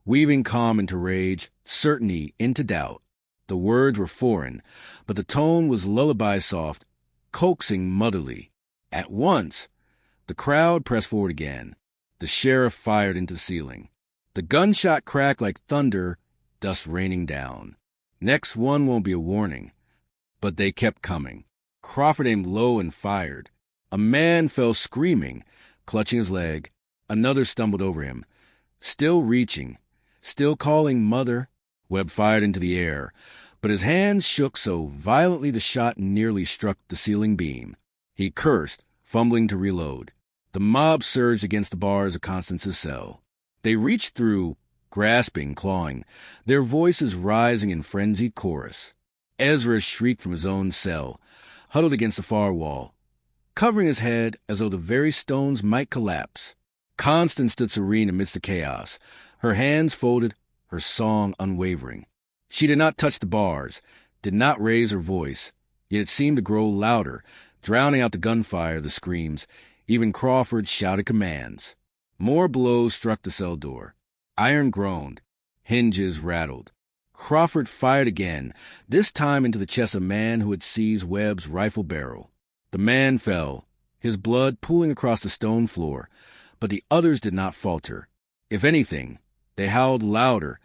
weaving calm into rage, certainty into doubt. The words were foreign, but the tone was lullaby soft, coaxing motherly. At once, the crowd pressed forward again. The sheriff fired into the ceiling. The gunshot cracked like thunder, dust raining down. Next one won't be a warning. But they kept coming. Crawford aimed low and fired. A man fell screaming, clutching his leg. Another stumbled over him. Still reaching, still calling mother, Webb fired into the air, but his hands shook so violently the shot nearly struck the ceiling beam. He cursed, fumbling to reload. The mob surged against the bars of Constance's cell. They reached through, grasping, clawing, their voices rising in frenzied chorus. Ezra shrieked from his own cell, huddled against the far wall, covering his head as though the very stones might collapse. Constance stood serene amidst the chaos, her hands folded, her song unwavering. She did not touch the bars, did not raise her voice, yet it seemed to grow louder, drowning out the gunfire, the screams. Even Crawford shouted commands. More blows struck the cell door. Iron groaned. Hinges rattled. Crawford fired again, this time into the chest of a man who had seized Webb's rifle barrel. The man fell, his blood pooling across the stone floor, but the others did not falter. If anything, they howled louder,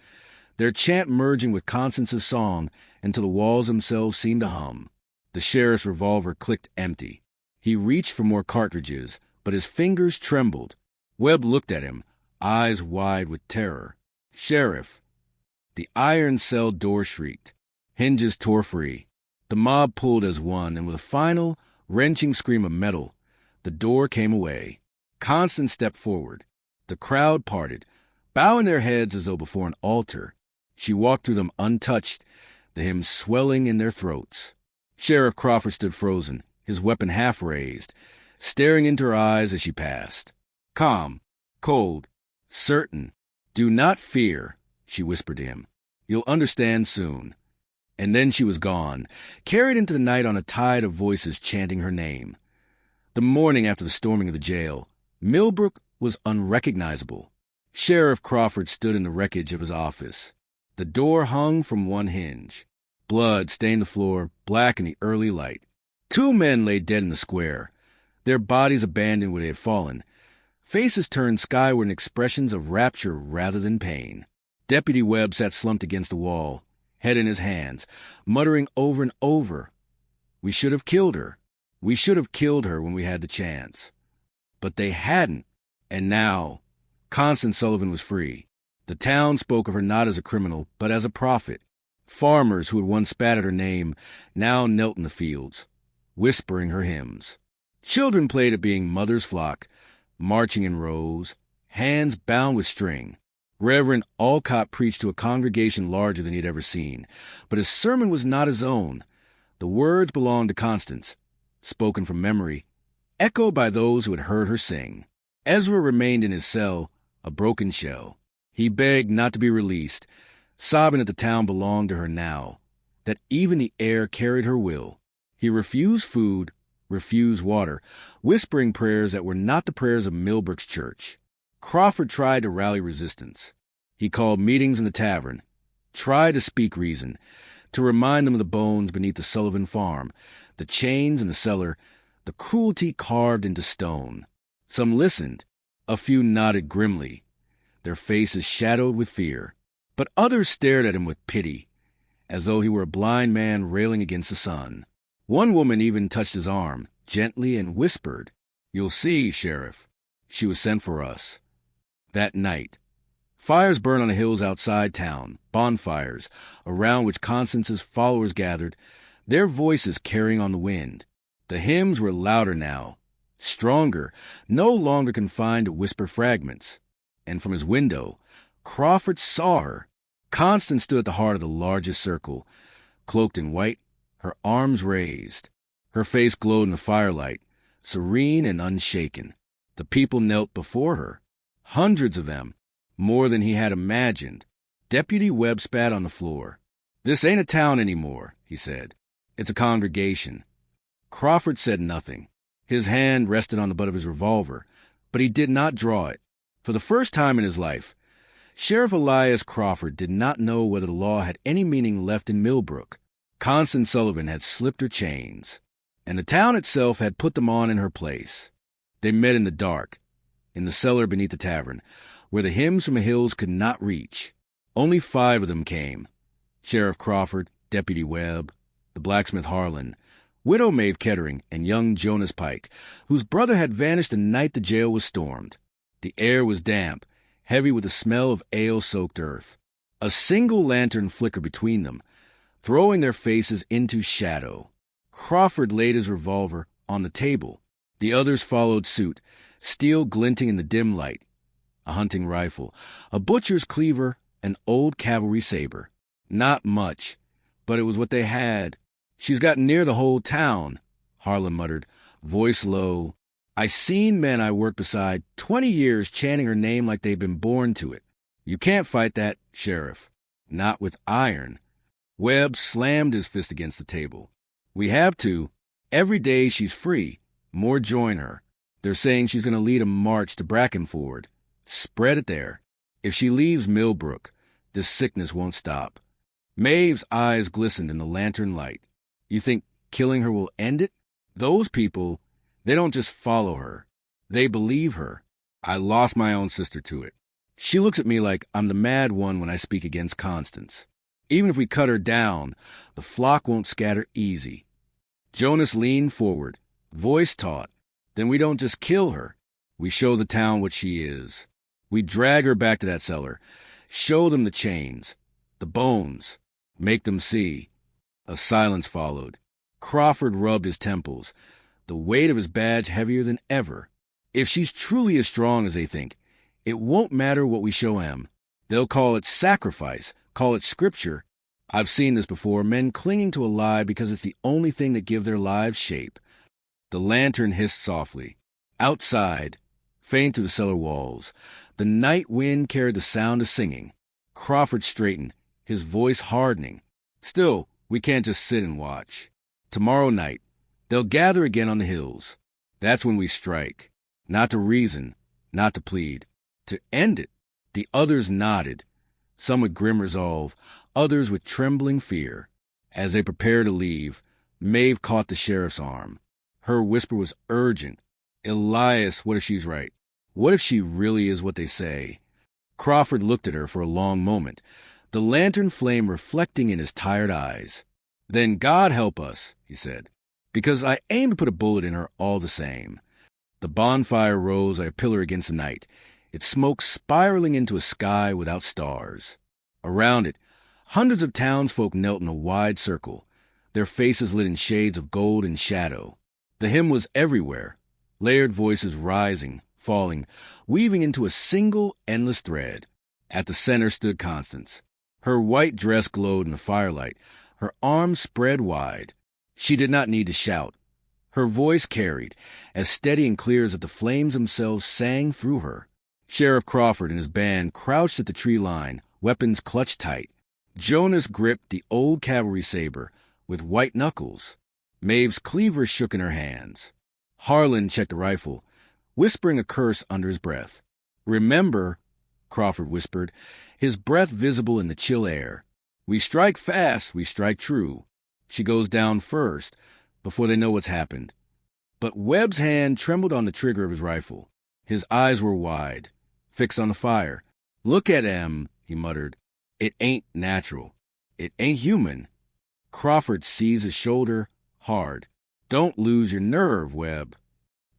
their chant merging with Constance's song until the walls themselves seemed to hum. The sheriff's revolver clicked empty. He reached for more cartridges, but his fingers trembled. Webb looked at him, eyes wide with terror. "Sheriff!" The iron cell door shrieked. Hinges tore free. The mob pulled as one, and with a final, wrenching scream of metal, the door came away. Constance stepped forward. The crowd parted, bowing their heads as though before an altar. She walked through them untouched, the hymns swelling in their throats. Sheriff Crawford stood frozen, his weapon half raised, staring into her eyes as she passed. Calm, cold, certain. "Do not fear," she whispered to him. "You'll understand soon." And then she was gone, carried into the night on a tide of voices chanting her name. The morning after the storming of the jail, Millbrook was unrecognizable. Sheriff Crawford stood in the wreckage of his office. The door hung from one hinge. Blood stained the floor, black in the early light. 2 men lay dead in the square, their bodies abandoned where they had fallen, faces turned skyward in expressions of rapture rather than pain. Deputy Webb sat slumped against the wall, head in his hands, muttering over and over, "We should have killed her. We should have killed her when we had the chance." But they hadn't, and now Constance Sullivan was free. The town spoke of her not as a criminal, but as a prophet. Farmers who had once spat at her name now knelt in the fields, whispering her hymns. Children played at being mother's flock, marching in rows, hands bound with string. Reverend Alcott preached to a congregation larger than he had ever seen, but his sermon was not his own. The words belonged to Constance, spoken from memory, echoed by those who had heard her sing. Ezra remained in his cell, a broken shell. He begged not to be released, sobbing that the town belonged to her now, that even the air carried her will. He refused food, refused water, whispering prayers that were not the prayers of Millbrook's church. Crawford tried to rally resistance. He called meetings in the tavern, tried to speak reason, to remind them of the bones beneath the Sullivan farm, the chains in the cellar, the cruelty carved into stone. Some listened, a few nodded grimly, their faces shadowed with fear. But others stared at him with pity, as though he were a blind man railing against the sun. One woman even touched his arm, gently, and whispered, "You'll see, Sheriff. She was sent for us." That night, Fires burned on the hills outside town, bonfires, around which Constance's followers gathered, their voices carrying on the wind. The hymns were louder now, stronger, no longer confined to whisper fragments. And from his window, Crawford saw her. Constance stood at the heart of the largest circle, cloaked in white, her arms raised. Her face glowed in the firelight, serene and unshaken. The people knelt before her, hundreds of them, more than he had imagined. Deputy Webb spat on the floor. "This ain't a town anymore," he said. "It's a congregation." Crawford said nothing. His hand rested on the butt of his revolver, but he did not draw it. For the first time in his life, Sheriff Elias Crawford did not know whether the law had any meaning left in Millbrook. Constance Sullivan had slipped her chains, and the town itself had put them on in her place. They met in the dark, in the cellar beneath the tavern, where the hymns from the hills could not reach. Only 5 of them came: Sheriff Crawford, Deputy Webb, the blacksmith Harlan, Widow Maeve Kettering, and young Jonas Pike, whose brother had vanished the night the jail was stormed. The air was damp, heavy with the smell of ale-soaked earth. A single lantern flickered between them, throwing their faces into shadow. Crawford laid his revolver on the table. The others followed suit, steel glinting in the dim light. A hunting rifle, a butcher's cleaver, an old cavalry saber. Not much, but it was what they had. "She's gotten near the whole town," Harlan muttered, voice low. "I seen men I worked beside 20 years chanting her name like they'd been born to it. You can't fight that, Sheriff. Not with iron." Webb slammed his fist against the table. "We have to. Every day she's free. More join her. They're saying she's going to lead a march to Brackenford. Spread it there. If she leaves Millbrook, this sickness won't stop." Maeve's eyes glistened in the lantern light. "You think killing her will end it? Those people, they don't just follow her. They believe her. I lost my own sister to it. She looks at me like I'm the mad one when I speak against Constance. Even if we cut her down, the flock won't scatter easy." Jonas leaned forward, voice taut. "Then we don't just kill her. We show the town what she is. We drag her back to that cellar, show them the chains, the bones, make them see." A silence followed. Crawford rubbed his temples, the weight of his badge heavier than ever. "If she's truly as strong as they think, it won't matter what we show them. They'll call it sacrifice, call it scripture. I've seen this before, men clinging to a lie because it's the only thing that gives their lives shape." The lantern hissed softly. Outside, faint through the cellar walls, the night wind carried the sound of singing. Crawford straightened, his voice hardening. "Still, we can't just sit and watch. Tomorrow night, they'll gather again on the hills. That's when we strike. Not to reason, not to plead. To end it." The others nodded, some with grim resolve, others with trembling fear. As they prepared to leave, Maeve caught the sheriff's arm. Her whisper was urgent. "Elias, what if she's right? What if she really is what they say?" Crawford looked at her for a long moment, the lantern flame reflecting in his tired eyes. "Then God help us," he said, "because I aim to put a bullet in her all the same." The bonfire rose like a pillar against the night, its smoke spiraling into a sky without stars. Around it, hundreds of townsfolk knelt in a wide circle, their faces lit in shades of gold and shadow. The hymn was everywhere, layered voices rising, falling, weaving into a single endless thread. At the center stood Constance. Her white dress glowed in the firelight, her arms spread wide. She did not need to shout. Her voice carried, as steady and clear as if the flames themselves sang through her. Sheriff Crawford and his band crouched at the tree line, weapons clutched tight. Jonas gripped the old cavalry saber with white knuckles. Maeve's cleaver shook in her hands. Harlan checked the rifle, whispering a curse under his breath. "Remember," Crawford whispered, his breath visible in the chill air. "We strike fast, we strike true. She goes down first, before they know what's happened." But Webb's hand trembled on the trigger of his rifle. His eyes were wide, fixed on the fire. "Look at him," he muttered. "It ain't natural. It ain't human." Crawford seized his shoulder hard. "Don't lose your nerve, Webb."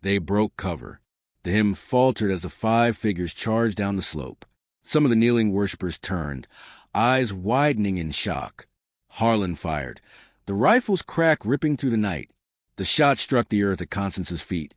They broke cover. The hymn faltered as the 5 figures charged down the slope. Some of the kneeling worshippers turned, eyes widening in shock. Harlan fired. The rifle's crack ripping through the night. The shot struck the earth at Constance's feet,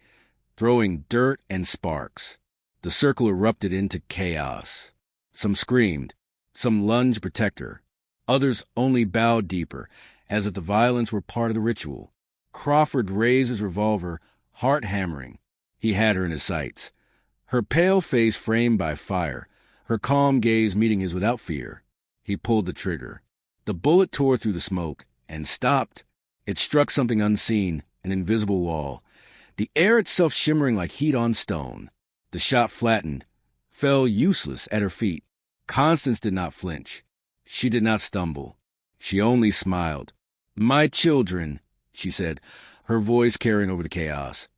throwing dirt and sparks. The circle erupted into chaos. Some screamed. Some lunged to protect her. Others only bowed deeper, as if the violence were part of the ritual. Crawford raised his revolver, heart hammering. He had her in his sights. Her pale face framed by fire, her calm gaze meeting his without fear. He pulled the trigger. The bullet tore through the smoke and stopped. It struck something unseen, an invisible wall, the air itself shimmering like heat on stone. The shot flattened, fell useless at her feet. Constance did not flinch. She did not stumble. She only smiled. "My children," she said, her voice carrying over the chaos.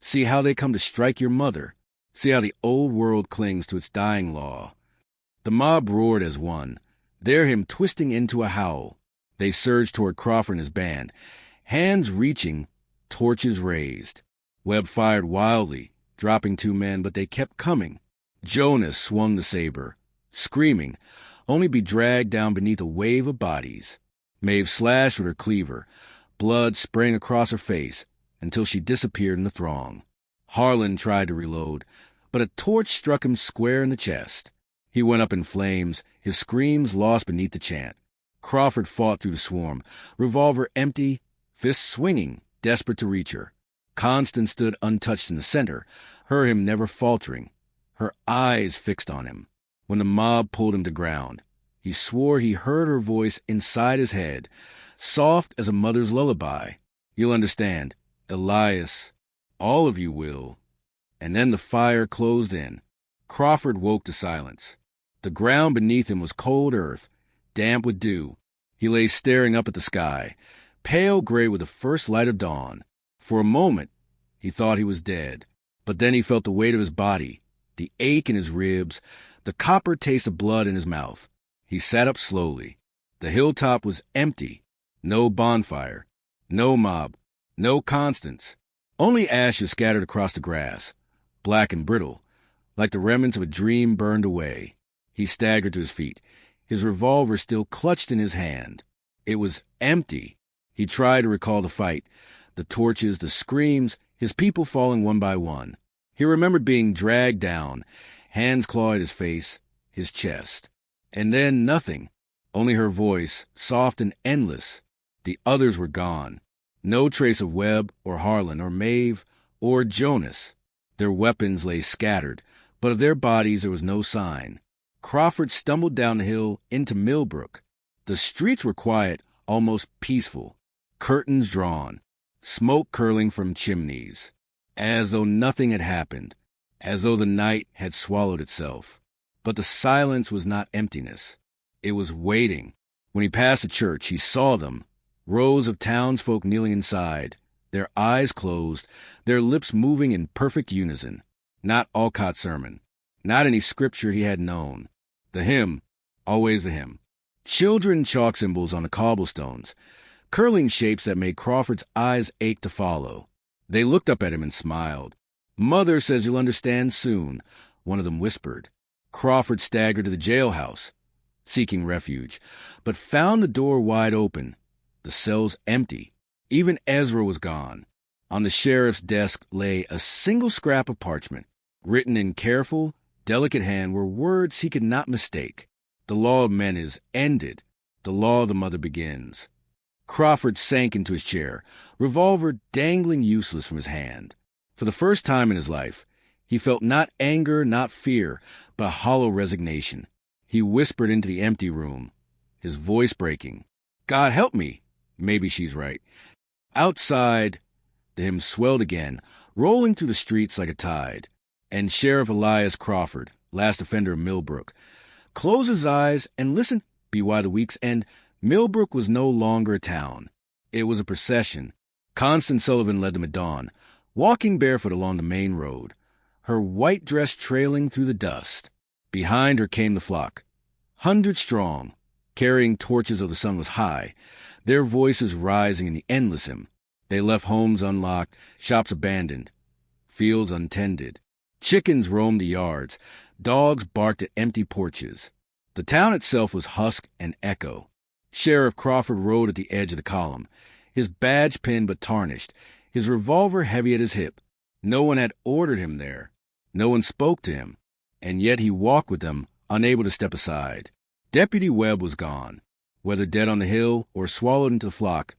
"See how they come to strike your mother. See how the old world clings to its dying law." The mob roared as one. There him twisting into a howl. They surged toward Crawford and his band, hands reaching, torches raised. Webb fired wildly, dropping 2 men, but they kept coming. Jonas swung the saber, screaming, only to be dragged down beneath a wave of bodies. Maeve slashed with her cleaver, blood spraying across her face until she disappeared in the throng. Harlan tried to reload, but a torch struck him square in the chest. He went up in flames, his screams lost beneath the chant. Crawford fought through the swarm, revolver empty, fists swinging, desperate to reach her. Constance stood untouched in the center, him never faltering, her eyes fixed on him. When the mob pulled him to ground, he swore he heard her voice inside his head, soft as a mother's lullaby. "You'll understand, Elias. All of you will." And then the fire closed in. Crawford woke to silence. The ground beneath him was cold earth, damp with dew. He lay staring up at the sky, pale gray with the first light of dawn. For a moment, he thought he was dead. But then he felt the weight of his body, the ache in his ribs, the copper taste of blood in his mouth. He sat up slowly. The hilltop was empty. No bonfire. No mob. No Constance. Only ashes scattered across the grass, black and brittle, like the remnants of a dream burned away. He staggered to his feet, his revolver still clutched in his hand. It was empty. He tried to recall the fight, the torches, the screams, his people falling one by one. He remembered being dragged down, hands clawed at his face, his chest. And then nothing, only her voice, soft and endless. The others were gone. No trace of Webb or Harlan or Maeve or Jonas. Their weapons lay scattered, but of their bodies there was no sign. Crawford stumbled down the hill into Millbrook. The streets were quiet, almost peaceful. Curtains drawn, smoke curling from chimneys, as though nothing had happened, as though the night had swallowed itself. But the silence was not emptiness. It was waiting. When he passed the church, he saw them, rows of townsfolk kneeling inside, their eyes closed, their lips moving in perfect unison. Not Alcott's sermon, not any scripture he had known. The hymn, always the hymn. Children chalk symbols on the cobblestones, curling shapes that made Crawford's eyes ache to follow. They looked up at him and smiled. "Mother says you'll understand soon," one of them whispered. Crawford staggered to the jailhouse, seeking refuge, but found the door wide open, the cells empty. Even Ezra was gone. On the sheriff's desk lay a single scrap of parchment. Written in careful, delicate hand were words he could not mistake. The law of men is ended. The law of the mother begins. Crawford sank into his chair, revolver dangling useless from his hand. For the first time in his life, he felt not anger, not fear, but a hollow resignation. He whispered into the empty room, his voice breaking. "God help me. Maybe she's right." Outside, the hymn swelled again, rolling through the streets like a tide. And Sheriff Elias Crawford, last offender of Millbrook, closed his eyes and listened. By the week's end, Millbrook was no longer a town. It was a procession. Constance Sullivan led them at dawn, walking barefoot along the main road, her white dress trailing through the dust. Behind her came the flock, 100 strong, carrying torches though the sun was high, their voices rising in the endless hymn. They left homes unlocked, shops abandoned, fields untended. Chickens roamed the yards. Dogs barked at empty porches. The town itself was husk and echo. Sheriff Crawford rode at the edge of the column, his badge pinned but tarnished, his revolver heavy at his hip. No one had ordered him there. No one spoke to him, and yet he walked with them, unable to step aside. Deputy Webb was gone. Whether dead on the hill or swallowed into the flock,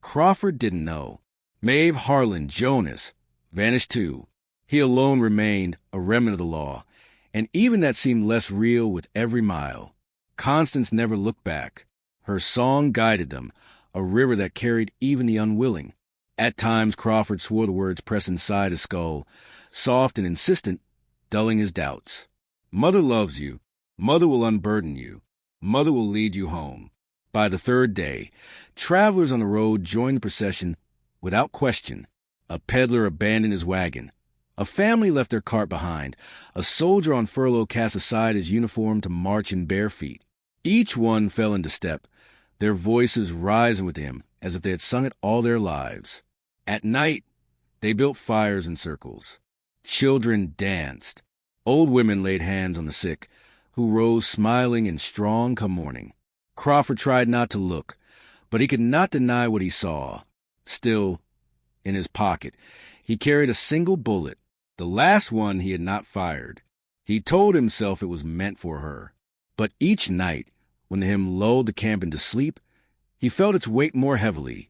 Crawford didn't know. Maeve, Harlan, Jonas vanished too. He alone remained, a remnant of the law, and even that seemed less real with every mile. Constance never looked back. Her song guided them, a river that carried even the unwilling. At times Crawford swore the words pressed inside his skull, soft and insistent, dulling his doubts. Mother loves you. Mother will unburden you. Mother will lead you home. By the third day, travelers on the road joined the procession without question. A peddler abandoned his wagon. A family left their cart behind. A soldier on furlough cast aside his uniform to march in bare feet. Each one fell into step, their voices rising with him as if they had sung it all their lives. At night, they built fires in circles. Children danced. Old women laid hands on the sick, who rose smiling and strong come morning. Crawford tried not to look, but he could not deny what he saw. Still, in his pocket, he carried a single bullet, the last one he had not fired. He told himself it was meant for her. But each night, when the hymn lulled the camp into sleep, he felt its weight more heavily,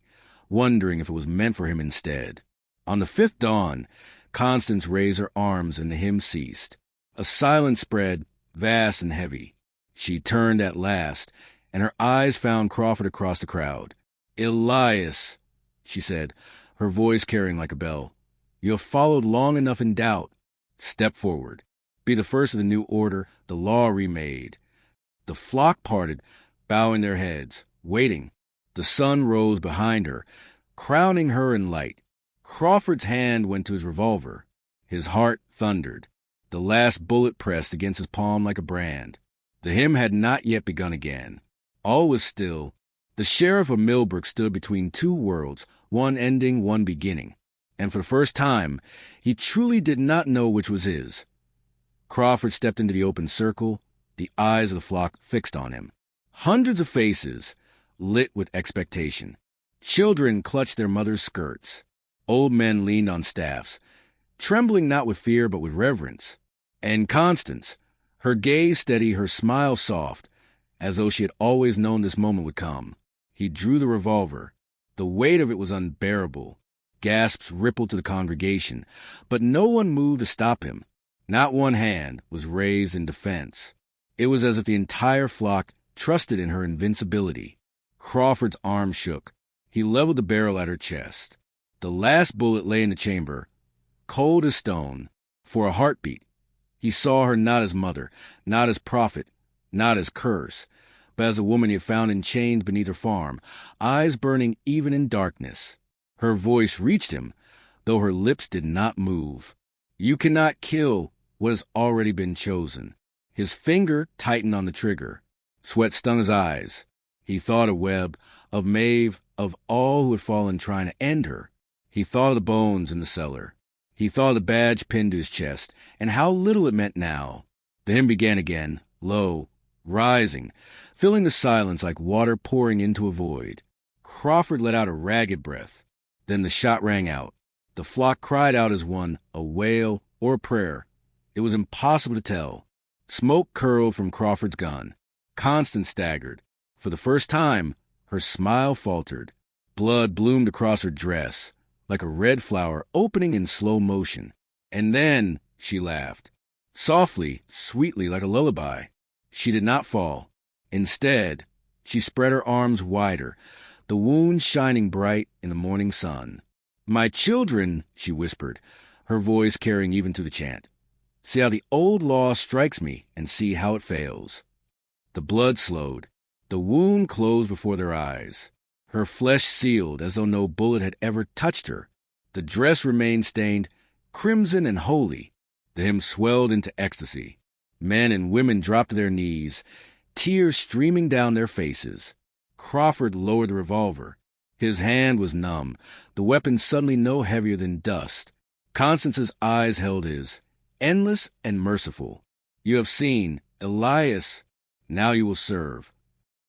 wondering if it was meant for him instead. On the fifth dawn, Constance raised her arms and the hymn ceased. A silence spread, vast and heavy. She turned at last, and her eyes found Crawford across the crowd. "Elias," she said, her voice carrying like a bell. "You have followed long enough in doubt. Step forward. Be the first of the new order, the law remade." The flock parted, bowing their heads, waiting. The sun rose behind her, crowning her in light. Crawford's hand went to his revolver. His heart thundered. The last bullet pressed against his palm like a brand. The hymn had not yet begun again. All was still. The sheriff of Millbrook stood between two worlds, one ending, one beginning. And for the first time, he truly did not know which was his. Crawford stepped into the open circle, the eyes of the flock fixed on him. Hundreds of faces, lit with expectation. Children clutched their mothers' skirts. Old men leaned on staffs, trembling not with fear but with reverence. And Constance, her gaze steady, her smile soft, as though she had always known this moment would come. He drew the revolver. The weight of it was unbearable. Gasps rippled to the congregation, but no one moved to stop him. Not one hand was raised in defense. It was as if the entire flock trusted in her invincibility. Crawford's arm shook. He leveled the barrel at her chest. The last bullet lay in the chamber, cold as stone. For a heartbeat, he saw her not as mother, not as prophet, not as curse, but as a woman he had found in chains beneath her farm, eyes burning even in darkness. Her voice reached him, though her lips did not move. "You cannot kill what has already been chosen." His finger tightened on the trigger. Sweat stung his eyes. He thought of Webb, of Maeve, of all who had fallen trying to end her. He thought of the bones in the cellar. He thought of the badge pinned to his chest, and how little it meant now. The hymn began again, low, rising, filling the silence like water pouring into a void. Crawford let out a ragged breath. Then the shot rang out. The flock cried out as one, a wail or a prayer. It was impossible to tell. Smoke curled from Crawford's gun. Constance staggered. For the first time, her smile faltered. Blood bloomed across her dress, like a red flower opening in slow motion. And then she laughed. Softly, sweetly, like a lullaby. She did not fall. Instead, she spread her arms wider, the wound shining bright in the morning sun. "My children," she whispered, her voice carrying even to the chant. "See how the old law strikes me, and see how it fails." The blood slowed. The wound closed before their eyes. Her flesh sealed as though no bullet had ever touched her. The dress remained stained, crimson and holy. The hymn swelled into ecstasy. Men and women dropped to their knees, tears streaming down their faces. Crawford lowered the revolver. His hand was numb, the weapon suddenly no heavier than dust. Constance's eyes held his, endless and merciful. You have seen Elias, now you will serve.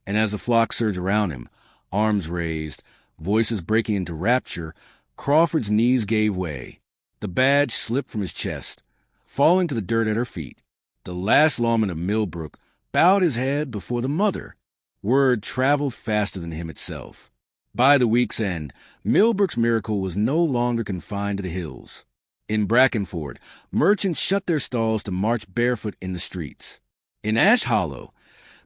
And as the flock surged around him, arms raised, voices breaking into rapture, Crawford's knees gave way. The badge slipped from his chest, falling to the dirt at her feet. The last lawman of Millbrook bowed his head before the mother. Word traveled faster than him itself. By the week's end, Millbrook's miracle was no longer confined to the hills. In Brackenford, merchants shut their stalls to march barefoot in the streets. In Ash Hollow,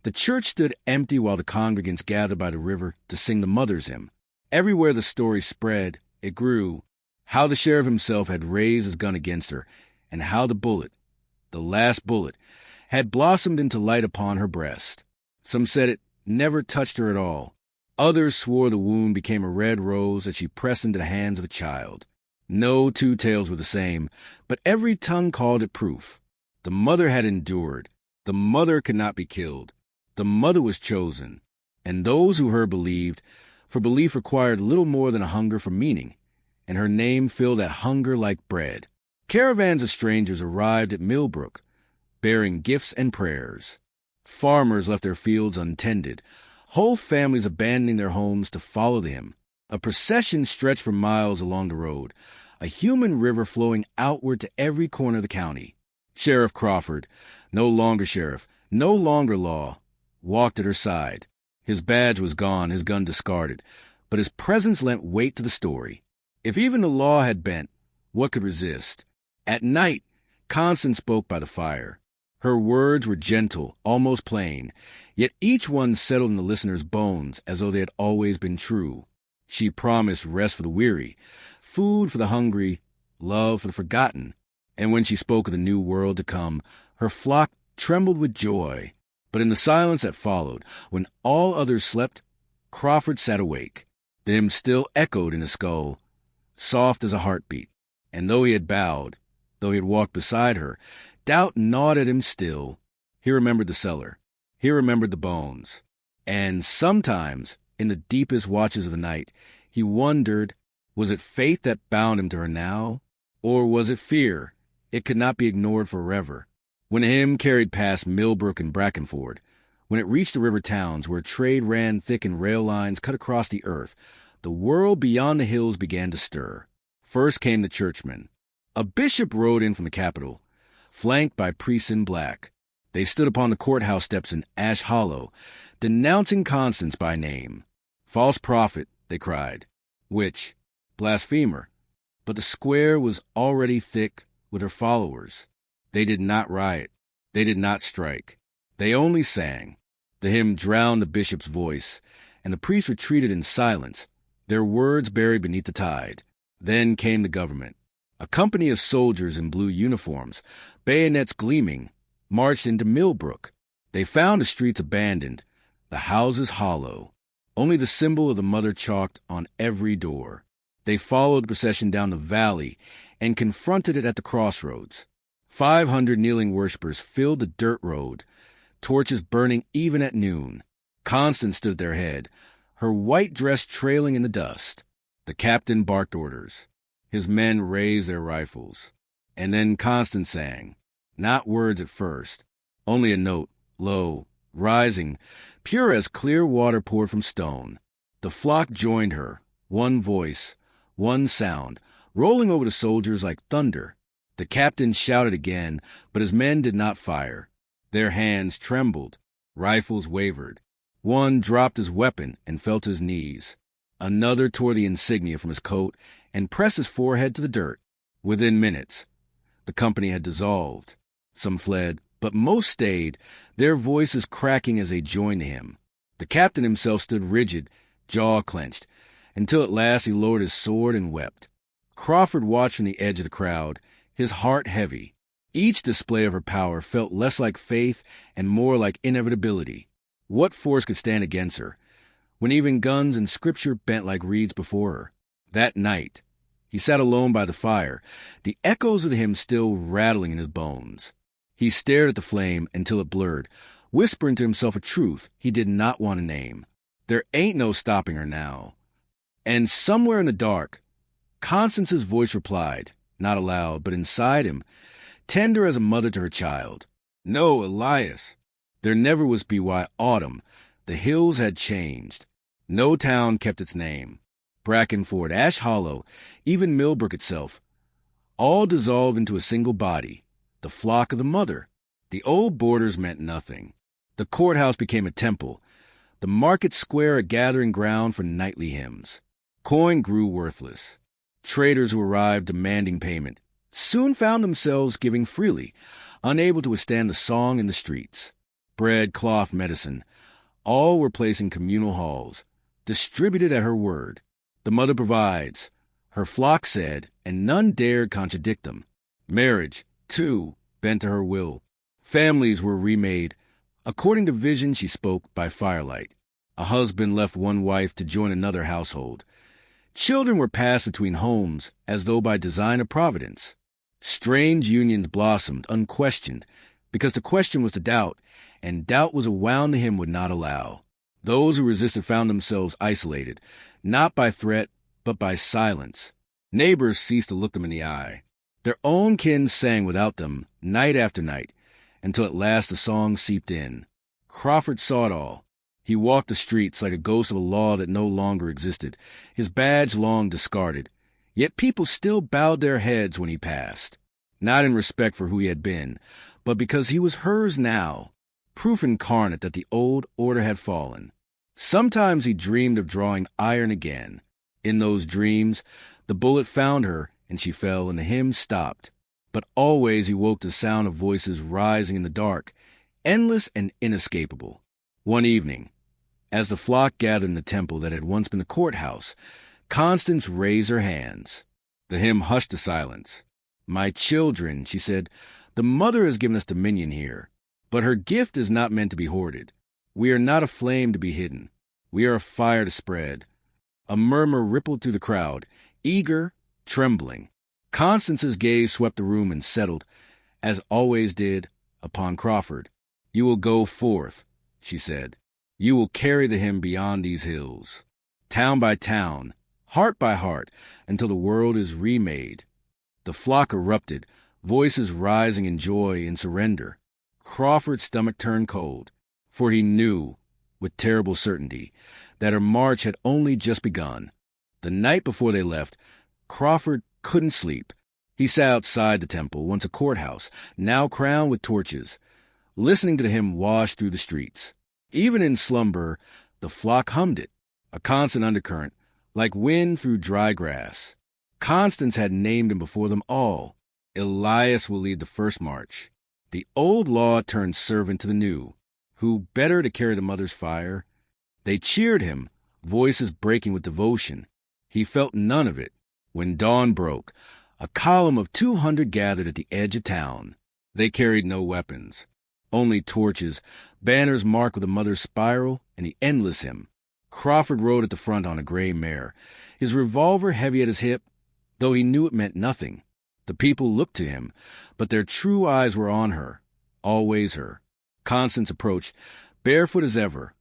the church stood empty while the congregants gathered by the river to sing the Mother's Hymn. Everywhere the story spread, it grew. How the sheriff himself had raised his gun against her, and how the bullet, the last bullet, had blossomed into light upon her breast. Some said it never touched her at all. Others swore the wound became a red rose that she pressed into the hands of a child. No two tales were the same, but every tongue called it proof. The mother had endured. The mother could not be killed. The mother was chosen. And those who heard believed, for belief required little more than a hunger for meaning, and her name filled that hunger like bread. Caravans of strangers arrived at Millbrook, bearing gifts and prayers. Farmers left their fields untended, whole families abandoning their homes to follow him. A procession stretched for miles along the road, a human river flowing outward to every corner of the county. Sheriff Crawford, no longer sheriff, no longer law, walked at her side. His badge was gone, his gun discarded, but his presence lent weight to the story. If even the law had bent, what could resist? At night, Constance spoke by the fire. Her words were gentle, almost plain, yet each one settled in the listener's bones as though they had always been true. She promised rest for the weary, food for the hungry, love for the forgotten. And when she spoke of the new world to come, her flock trembled with joy. But in the silence that followed, when all others slept, Crawford sat awake. The hymn still echoed in his skull, soft as a heartbeat. And though he had bowed, though he had walked beside her, doubt gnawed at him still. He remembered the cellar. He remembered the bones. And sometimes, in the deepest watches of the night, he wondered, was it fate that bound him to her now? Or was it fear? It could not be ignored forever. When the hymn carried past Millbrook and Brackenford, when it reached the river towns where trade ran thick and rail lines cut across the earth, the world beyond the hills began to stir. First came the churchmen. A bishop rode in from the capital, flanked by priests in black. They stood upon the courthouse steps in Ash Hollow, denouncing Constance by name. False prophet, they cried. Witch, blasphemer. But the square was already thick with her followers. They did not riot. They did not strike. They only sang. The hymn drowned the bishop's voice, and the priests retreated in silence, their words buried beneath the tide. Then came the government. A company of soldiers in blue uniforms, bayonets gleaming, marched into Millbrook. They found the streets abandoned, the houses hollow, only the symbol of the mother chalked on every door. They followed the procession down the valley and confronted it at the crossroads. 500 kneeling worshippers filled the dirt road, torches burning even at noon. Constance stood at their head, her white dress trailing in the dust. The captain barked orders. His men raised their rifles. And then Constance sang, not words at first, only a note, low, rising, pure as clear water poured from stone. The flock joined her, one voice, one sound, rolling over the soldiers like thunder. The captain shouted again, but his men did not fire. Their hands trembled, rifles wavered. One dropped his weapon and fell to his knees. Another tore the insignia from his coat and pressed his forehead to the dirt. Within minutes, the company had dissolved. Some fled, but most stayed, their voices cracking as they joined him. The captain himself stood rigid, jaw clenched, until at last he lowered his sword and wept. Crawford watched from the edge of the crowd, his heart heavy. Each display of her power felt less like faith and more like inevitability. What force could stand against her, when even guns and scripture bent like reeds before her? That night, he sat alone by the fire, the echoes of the hymn still rattling in his bones. He stared at the flame until it blurred, whispering to himself a truth he did not want to name. There ain't no stopping her now. And somewhere in the dark, Constance's voice replied, not aloud, but inside him, tender as a mother to her child. No, Elias. There never was by autumn. The hills had changed. No town kept its name. Brackenford, Ash Hollow, even Millbrook itself, all dissolved into a single body, the flock of the mother. The old borders meant nothing. The courthouse became a temple, the market square a gathering ground for nightly hymns. Coin grew worthless. Traders who arrived demanding payment soon found themselves giving freely, unable to withstand the song in the streets. Bread, cloth, medicine, all were placed in communal halls, distributed at her word. The mother provides, her flock said, and none dared contradict them. Marriage, too, bent to her will. Families were remade. According to vision, she spoke by firelight. A husband left one wife to join another household. Children were passed between homes as though by design of providence. Strange unions blossomed, unquestioned, because the question was to doubt, and doubt was a wound the hymn would not allow. Those who resisted found themselves isolated, not by threat, but by silence. Neighbors ceased to look them in the eye. Their own kin sang without them, night after night, until at last the song seeped in. Crawford saw it all. He walked the streets like a ghost of a law that no longer existed, his badge long discarded. Yet people still bowed their heads when he passed, not in respect for who he had been, but because he was hers now, proof incarnate that the old order had fallen. Sometimes he dreamed of drawing iron again. In those dreams, the bullet found her, and she fell, and the hymn stopped. But always he woke to the sound of voices rising in the dark, endless and inescapable. One evening, as the flock gathered in the temple that had once been the courthouse, Constance raised her hands. The hymn hushed the silence. "My children," she said, "the mother has given us dominion here, but her gift is not meant to be hoarded. We are not a flame to be hidden. We are a fire to spread." A murmur rippled through the crowd, eager, trembling. Constance's gaze swept the room and settled, as always did, upon Crawford. "You will go forth," she said. "You will carry the hymn beyond these hills, town by town, heart by heart, until the world is remade." The flock erupted, voices rising in joy and surrender. Crawford's stomach turned cold, for he knew, with terrible certainty, that her march had only just begun. The night before they left, Crawford couldn't sleep. He sat outside the temple, once a courthouse, now crowned with torches, listening to the hymn wash through the streets. Even in slumber, the flock hummed it, a constant undercurrent, like wind through dry grass. Constance had named him before them all. Elias will lead the first march. The old law turned servant to the new. Who better to carry the mother's fire? They cheered him, voices breaking with devotion. He felt none of it. When dawn broke, a column of 200 gathered at the edge of town. They carried no weapons, only torches, banners marked with the mother's spiral and the endless hymn. Crawford rode at the front on a gray mare, his revolver heavy at his hip, though he knew it meant nothing. The people looked to him, but their true eyes were on her, always her. Constance approached, barefoot as ever,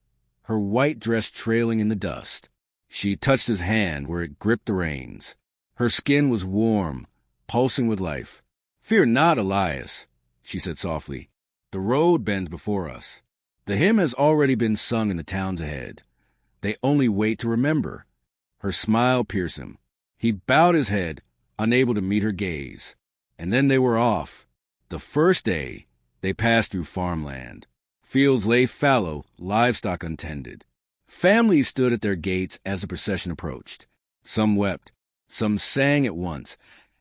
her white dress trailing in the dust. She touched his hand where it gripped the reins. Her skin was warm, pulsing with life. "Fear not, Elias," she said softly. "The road bends before us. The hymn has already been sung in the towns ahead. They only wait to remember." Her smile pierced him. He bowed his head, unable to meet her gaze. And then they were off. The first day, they passed through farmland. Fields lay fallow, livestock untended. Families stood at their gates as the procession approached. Some wept. Some sang at once,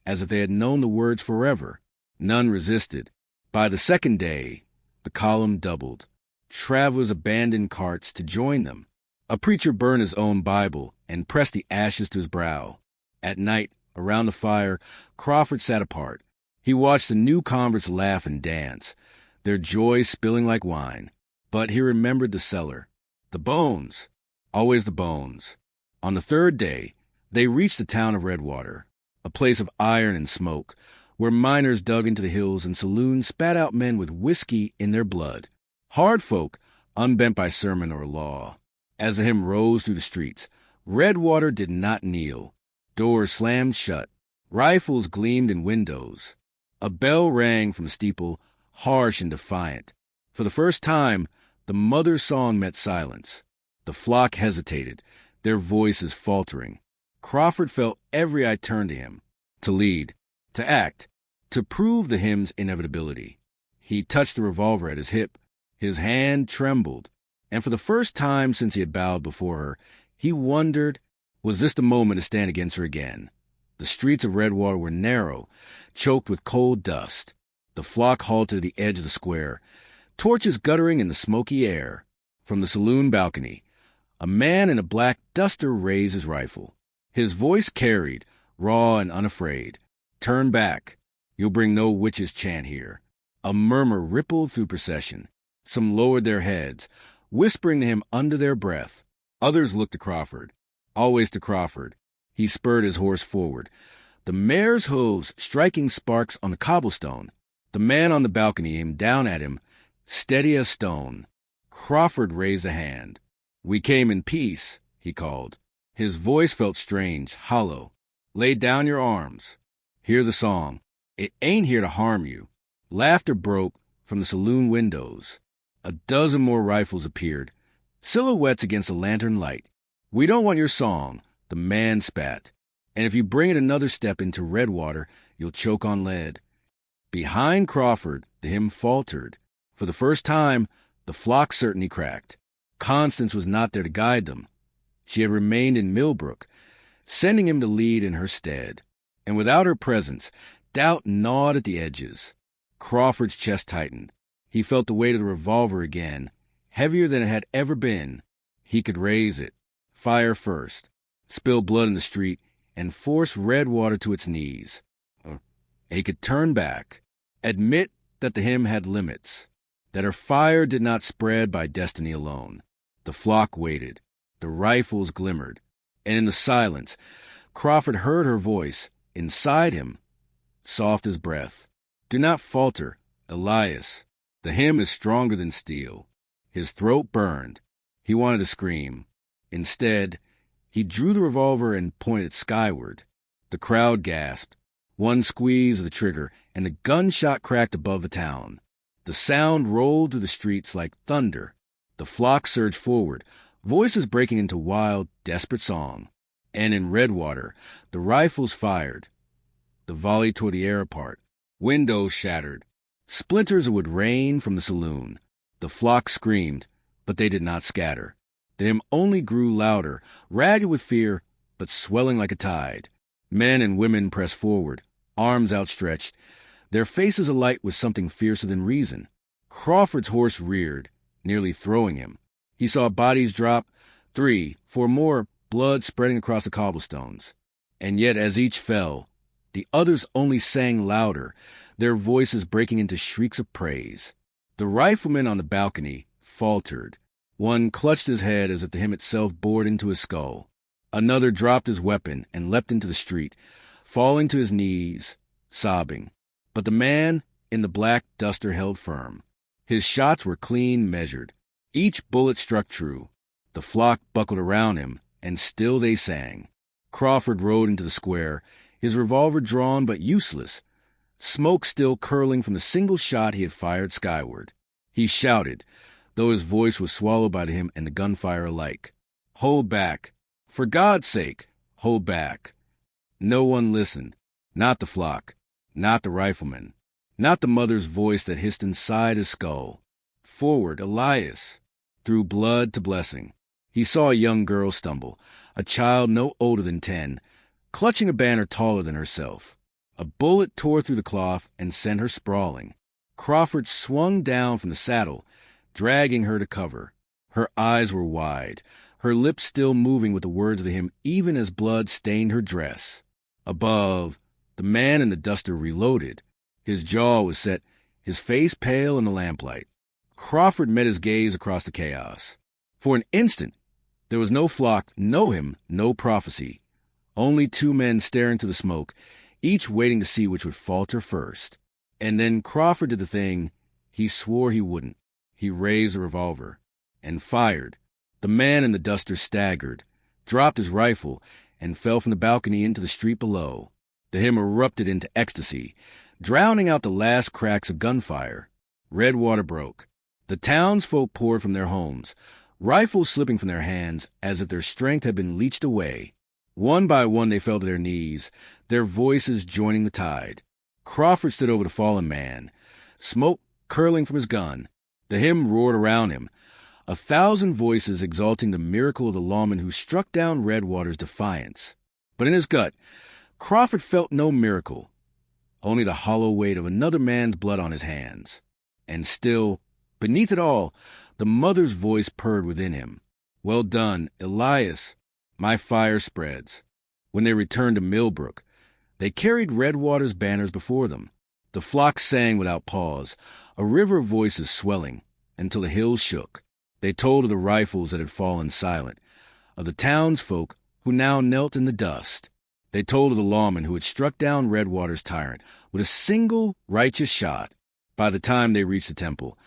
as if they had known the words forever. None resisted. By the second day, the column doubled. Travelers abandoned carts to join them. A preacher burned his own Bible and pressed the ashes to his brow. At night, around the fire, Crawford sat apart. He watched the new converts laugh and dance, their joy spilling like wine. But he remembered the cellar. The bones. Always the bones. On the third day, they reached the town of Redwater, a place of iron and smoke, where miners dug into the hills and saloons spat out men with whiskey in their blood. Hard folk, unbent by sermon or law. As the hymn rose through the streets, Redwater did not kneel. Doors slammed shut. Rifles gleamed in windows. A bell rang from the steeple, harsh and defiant. For the first time, the mother's song met silence. The flock hesitated, their voices faltering. Crawford felt every eye turn to him, to lead, to act, to prove the hymn's inevitability. He touched the revolver at his hip. His hand trembled, and for the first time since he had bowed before her, he wondered, was this the moment to stand against her again? The streets of Redwater were narrow, choked with cold dust. The flock halted at the edge of the square, torches guttering in the smoky air. From the saloon balcony, a man in a black duster raised his rifle. His voice carried, raw and unafraid. "Turn back. You'll bring no witches' chant here." A murmur rippled through procession. Some lowered their heads, whispering to him under their breath. Others looked to Crawford. Always to Crawford. He spurred his horse forward, the mare's hooves striking sparks on the cobblestone. The man on the balcony aimed down at him, steady as stone. Crawford raised a hand. "We came in peace," he called. His voice felt strange, hollow. "Lay down your arms. Hear the song. It ain't here to harm you." Laughter broke from the saloon windows. A dozen more rifles appeared, silhouettes against the lantern light. "We don't want your song," the man spat. "And if you bring it another step into Redwater, you'll choke on lead." Behind Crawford, the hymn faltered. For the first time, the flock certainty cracked. Constance was not there to guide them. She had remained in Millbrook, sending him to lead in her stead. And without her presence, doubt gnawed at the edges. Crawford's chest tightened. He felt the weight of the revolver again, heavier than it had ever been. He could raise it, fire first, spill blood in the street, and force Redwater to its knees. He could turn back, admit that the hymn had limits, that her fire did not spread by destiny alone. The flock waited. The rifles glimmered. And in the silence, Crawford heard her voice, inside him, soft as breath. "Do not falter, Elias. The hymn is stronger than steel." His throat burned. He wanted to scream. Instead, he drew the revolver and pointed skyward. The crowd gasped. One squeeze of the trigger, and the gunshot cracked above the town. The sound rolled through the streets like thunder. The flock surged forward, voices breaking into wild, desperate song. And in Redwater, the rifles fired. The volley tore the air apart. Windows shattered. Splinters would rain from the saloon. The flock screamed, but they did not scatter. The hymn only grew louder, ragged with fear, but swelling like a tide. Men and women pressed forward, arms outstretched, their faces alight with something fiercer than reason. Crawford's horse reared, nearly throwing him. He saw bodies drop, 3, 4 more, blood spreading across the cobblestones. And yet as each fell, the others only sang louder, their voices breaking into shrieks of praise. The rifleman on the balcony faltered. One clutched his head as if the hymn itself bored into his skull. Another dropped his weapon and leapt into the street, falling to his knees, sobbing. But the man in the black duster held firm. His shots were clean measured. Each bullet struck true. The flock buckled around him, and still they sang. Crawford rode into the square, his revolver drawn but useless, smoke still curling from the single shot he had fired skyward. He shouted, though his voice was swallowed by him and the gunfire alike. "Hold back! For God's sake, hold back!" No one listened. Not the flock. Not the rifleman. Not the mother's voice that hissed inside his skull. Forward, Elias! Through blood to blessing. He saw a young girl stumble, a child no older than 10, clutching a banner taller than herself. A bullet tore through the cloth and sent her sprawling. Crawford swung down from the saddle, dragging her to cover. Her eyes were wide, her lips still moving with the words of the hymn even as blood stained her dress. Above, the man in the duster reloaded. His jaw was set, his face pale in the lamplight. Crawford met his gaze across the chaos. For an instant, there was no flock, no hymn, no prophecy. Only 2 men staring to the smoke, each waiting to see which would falter first. And then Crawford did the thing he swore he wouldn't. He raised a revolver and fired. The man in the duster staggered, dropped his rifle, and fell from the balcony into the street below. The hymn erupted into ecstasy. drowning out the last cracks of gunfire. Redwater broke. The townsfolk poured from their homes, rifles slipping from their hands as if their strength had been leached away. One by one they fell to their knees, their voices joining the tide. Crawford stood over the fallen man, smoke curling from his gun. The hymn roared around him, 1,000 voices exalting the miracle of the lawman who struck down Redwater's defiance. But in his gut, Crawford felt no miracle, only the hollow weight of another man's blood on his hands. And still, beneath it all, the mother's voice purred within him. "Well done, Elias. My fire spreads." When they returned to Millbrook, they carried Redwater's banners before them. The flock sang without pause, a river of voices swelling, until the hills shook. They told of the rifles that had fallen silent, of the townsfolk who now knelt in the dust. They told of the lawman who had struck down Redwater's tyrant with a single righteous shot. By the time they reached the temple,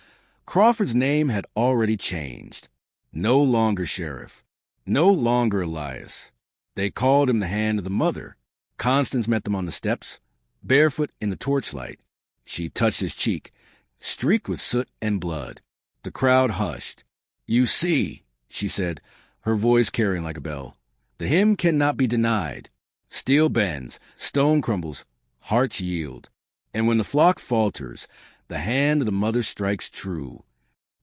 Crawford's name had already changed. No longer sheriff, no longer Elias. They called him the Hand of the Mother. Constance met them on the steps, barefoot in the torchlight. She touched his cheek, streaked with soot and blood. The crowd hushed. "You see," she said, her voice carrying like a bell, "the hymn cannot be denied. Steel bends, stone crumbles, hearts yield. And when the flock falters, the hand of the mother strikes true."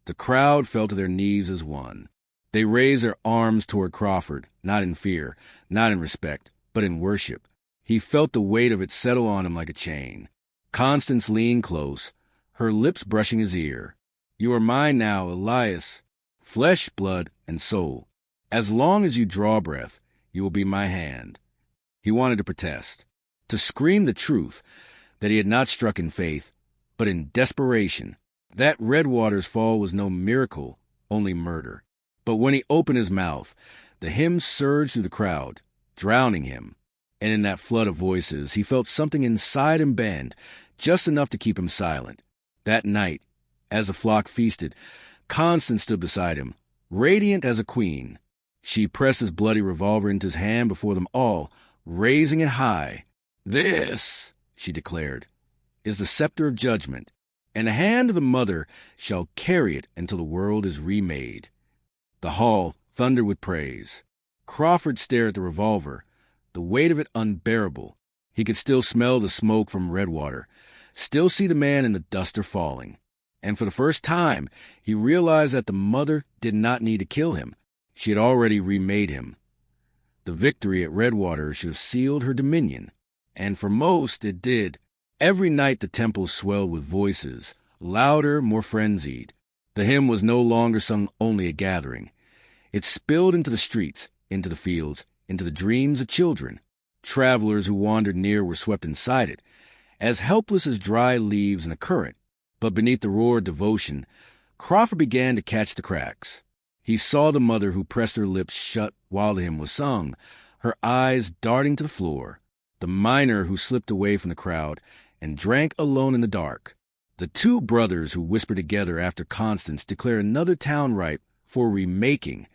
The crowd fell to their knees as one. They raised their arms toward Crawford, not in fear, not in respect, but in worship. He felt the weight of it settle on him like a chain. Constance leaned close, her lips brushing his ear. "You are mine now, Elias, flesh, blood, and soul. As long as you draw breath, you will be my hand." He wanted to protest, to scream the truth, that he had not struck in faith, but in desperation, that Redwater's fall was no miracle, only murder. But when he opened his mouth, the hymn surged through the crowd, drowning him. And in that flood of voices, he felt something inside him bend, just enough to keep him silent. That night, as the flock feasted, Constance stood beside him, radiant as a queen. She pressed his bloody revolver into his hand before them all, raising it high. "This," she declared, "is the scepter of judgment, and the hand of the mother shall carry it until the world is remade." The hall thundered with praise. Crawford stared at the revolver, the weight of it unbearable. He could still smell the smoke from Redwater, still see the man in the duster falling. And for the first time, he realized that the mother did not need to kill him. She had already remade him. The victory at Redwater should have sealed her dominion. And for most, it did. Every night the temple swelled with voices, louder, more frenzied. The hymn was no longer sung only at gathering. It spilled into the streets, into the fields, into the dreams of children. Travelers who wandered near were swept inside it, as helpless as dry leaves in a current. But beneath the roar of devotion, Crawford began to catch the cracks. He saw the mother who pressed her lips shut while the hymn was sung, her eyes darting to the floor. The miner who slipped away from the crowd and drank alone in the dark. The two brothers who whispered together after Constance declared another town ripe for remaking.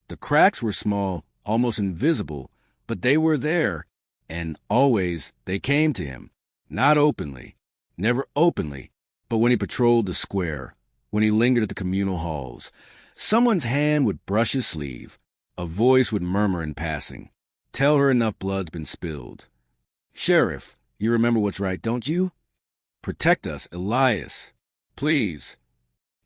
The cracks were small, almost invisible, but they were there, and always they came to him. Not openly, never openly, but when he patrolled the square, when he lingered at the communal halls, someone's hand would brush his sleeve. A voice would murmur in passing, "Tell her enough blood's been spilled." "Sheriff, you remember what's right, don't you? Protect us, Elias. Please."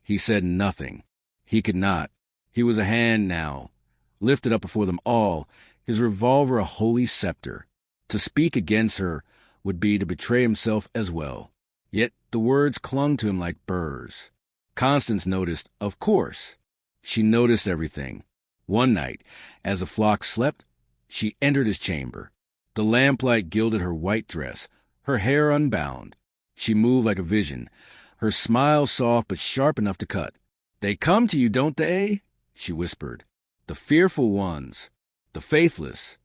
He said nothing. He could not. He was a hand now, lifted up before them all, his revolver a holy scepter. To speak against her would be to betray himself as well. Yet the words clung to him like burrs. Constance noticed, of course. She noticed everything. One night, as the flock slept, she entered his chamber. The lamplight gilded her white dress, her hair unbound. She moved like a vision, her smile soft but sharp enough to cut. "They come to you, don't they?" she whispered. "The fearful ones, the faithless."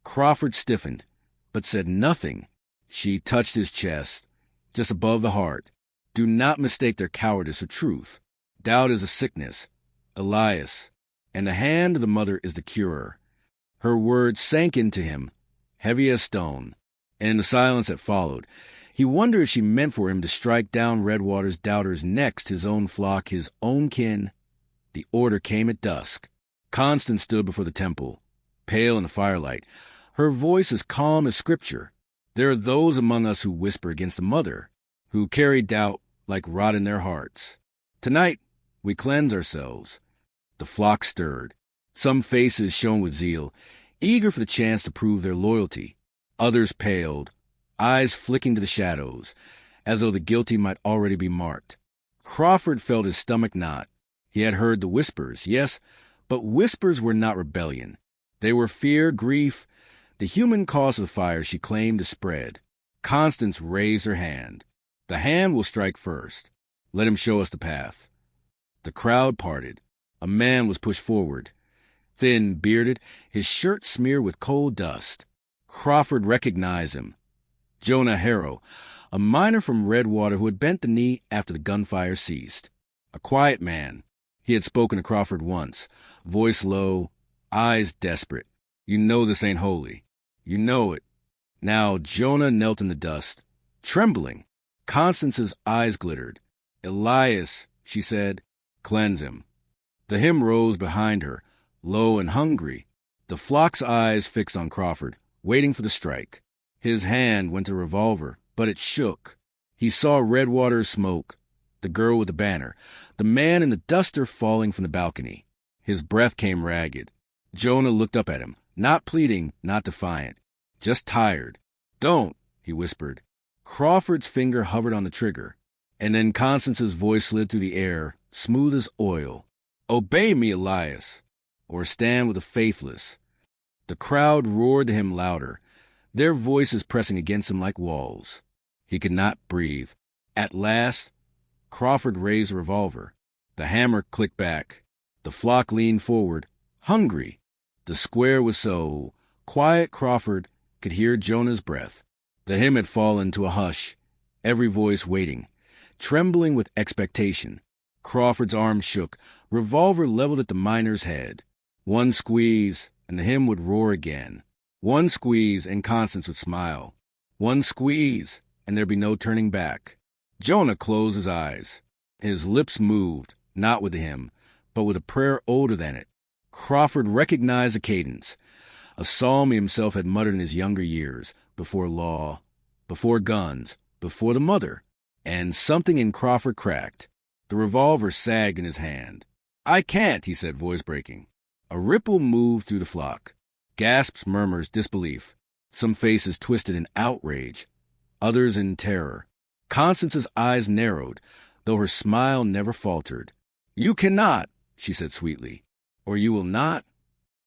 Crawford stiffened, but said nothing. She touched his chest, just above the heart. "Do not mistake their cowardice for truth. Doubt is a sickness, Elias, and the hand of the mother is the curer." Her words sank into him, heavy as stone, and in the silence that followed, He wondered if she meant for him to strike down Redwater's doubters next, his own flock, his own kin. The order came at dusk. Constance stood before the temple, pale in the firelight, her voice as calm as scripture. There are those among us who whisper against the mother, who carry doubt like rot in their hearts. Tonight, we cleanse ourselves. The flock stirred. Some faces shone with zeal, eager for the chance to prove their loyalty. Others paled, eyes flicking to the shadows, as though the guilty might already be marked. Crawford felt his stomach knot. He had heard the whispers, yes, but whispers were not rebellion. They were fear, grief, the human cause of the fire she claimed to spread. Constance raised her hand. The hand will strike first. Let him show us the path. The crowd parted. A man was pushed forward. Thin, bearded, his shirt smeared with coal dust. Crawford recognized him. Jonah Harrow, a miner from Redwater who had bent the knee after the gunfire ceased. A quiet man. He had spoken to Crawford once, voice low, eyes desperate. You know this ain't holy. You know it. Now Jonah knelt in the dust, trembling. Constance's eyes glittered. Elias, she said, cleanse him. The hymn rose behind her, low and hungry. The flock's eyes fixed on Crawford, waiting for the strike. His hand went to the revolver, but it shook. He saw Redwater's smoke, the girl with the banner, the man in the duster falling from the balcony. His breath came ragged. Jonah looked up at him, not pleading, not defiant, just tired. Don't, he whispered. Crawford's finger hovered on the trigger, and then Constance's voice slid through the air, smooth as oil. Obey me, Elias, or stand with the faithless. The crowd roared to him louder, their voices pressing against him like walls. He could not breathe. At last, Crawford raised a revolver. The hammer clicked back. The flock leaned forward, hungry. The square was so quiet Crawford could hear Jonah's breath. The hymn had fallen to a hush, every voice waiting, trembling with expectation. Crawford's arm shook, revolver leveled at the miner's head. One squeeze, and the hymn would roar again. One squeeze, and Constance would smile. One squeeze, and there'd be no turning back. Jonah closed his eyes. His lips moved, not with the hymn, but with a prayer older than it. Crawford recognized the cadence, a psalm he himself had muttered in his younger years, before law, before guns, before the mother. And something in Crawford cracked. The revolver sagged in his hand. I can't, he said, voice breaking. A ripple moved through the flock. Gasps, murmurs, disbelief. Some faces twisted in outrage, others in terror. Constance's eyes narrowed, though her smile never faltered. You cannot, she said sweetly. Or you will not?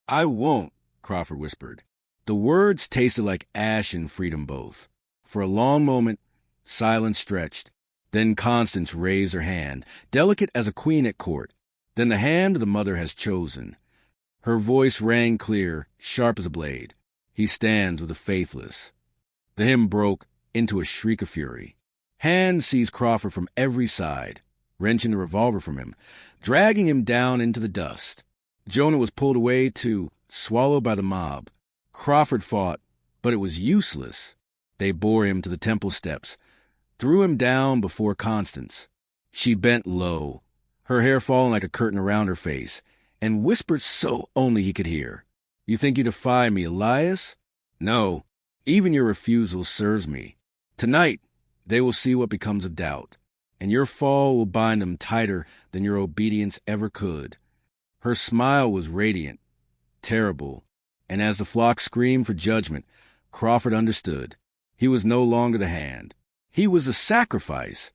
I won't, Crawford whispered. The words tasted like ash and freedom both. For a long moment, silence stretched. Then Constance raised her hand, delicate as a queen at court. Then the hand the mother has chosen. Her voice rang clear, sharp as a blade. He stands with the faithless. The hymn broke into a shriek of fury. Hands seized Crawford from every side, wrenching the revolver from him, dragging him down into the dust. Jonah was pulled away, too, swallowed by the mob. Crawford fought, but it was useless. They bore him to the temple steps, threw him down before Constance. She bent low, her hair falling like a curtain around her face, and whispered so only he could hear. You think you defy me, Elias? No, even your refusal serves me. Tonight, they will see what becomes of doubt, and your fall will bind them tighter than your obedience ever could. Her smile was radiant, terrible, and as the flock screamed for judgment, Crawford understood. He was no longer the hand. He was the sacrifice.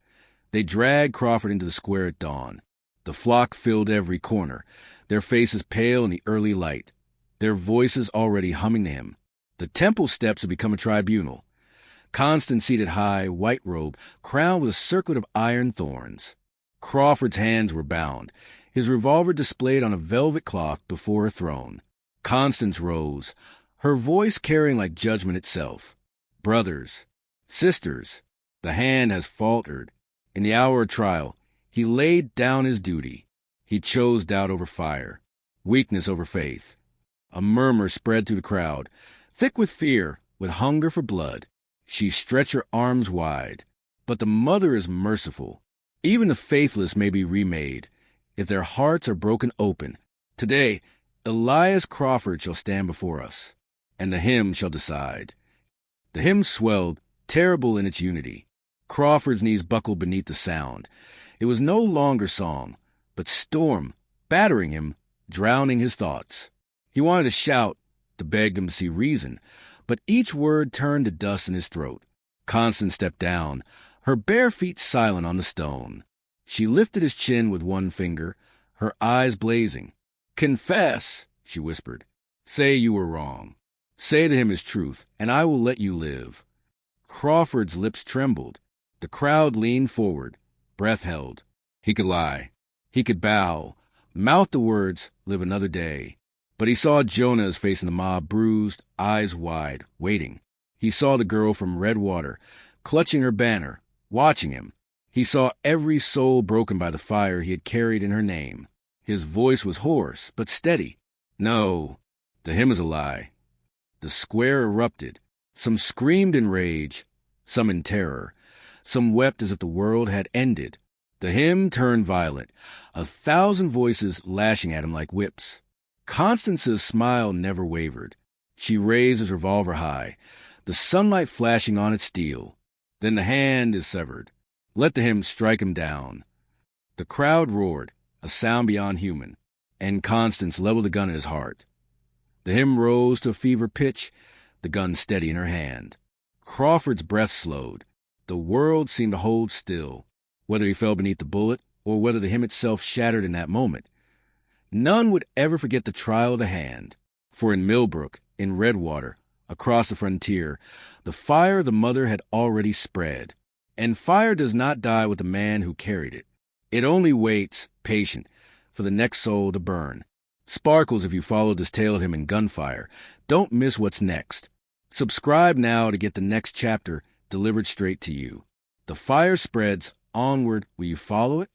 They dragged Crawford into the square at dawn. The flock filled every corner, their faces pale in the early light, their voices already humming to him. The temple steps had become a tribunal. Constance seated high, white-robed, crowned with a circlet of iron thorns. Crawford's hands were bound, his revolver displayed on a velvet cloth before her throne. Constance rose, her voice carrying like judgment itself. Brothers, sisters, the hand has faltered. In the hour of trial, he laid down his duty. He chose doubt over fire, weakness over faith. A murmur spread through the crowd, thick with fear, with hunger for blood. She stretched her arms wide. But the mother is merciful. Even the faithless may be remade, if their hearts are broken open. Today, Elias Crawford shall stand before us, and the hymn shall decide. The hymn swelled, terrible in its unity. Crawford's knees buckled beneath the sound. It was no longer song, but storm, battering him, drowning his thoughts. He wanted to shout, to beg them to see reason, but each word turned to dust in his throat. Constance stepped down, her bare feet silent on the stone. She lifted his chin with one finger, her eyes blazing. "Confess," she whispered. "Say you were wrong. Say to him his truth, and I will let you live." Crawford's lips trembled. The crowd leaned forward, breath held. He could lie. He could bow, mouth the words, live another day. But he saw Jonah's face in the mob, bruised, eyes wide, waiting. He saw the girl from Redwater, clutching her banner, watching him. He saw every soul broken by the fire he had carried in her name. His voice was hoarse, but steady. "No, the hymn is a lie." The square erupted. Some screamed in rage, some in terror. Some wept as if the world had ended. The hymn turned violent, 1,000 voices lashing at him like whips. Constance's smile never wavered. She raised his revolver high, the sunlight flashing on its steel. "Then the hand is severed. Let the hymn strike him down." The crowd roared, a sound beyond human, and Constance leveled the gun at his heart. The hymn rose to a fever pitch, the gun steady in her hand. Crawford's breath slowed. The world seemed to hold still, whether he fell beneath the bullet or whether the hymn itself shattered in that moment. None would ever forget the trial of the hand, for in Millbrook, in Redwater, across the frontier, the fire of the mother had already spread. And fire does not die with the man who carried it. It only waits, patient, for the next soul to burn. Sparkles if you follow this tale of him in gunfire. Don't miss what's next. Subscribe now to get the next chapter delivered straight to you. The fire spreads onward. Will you follow it?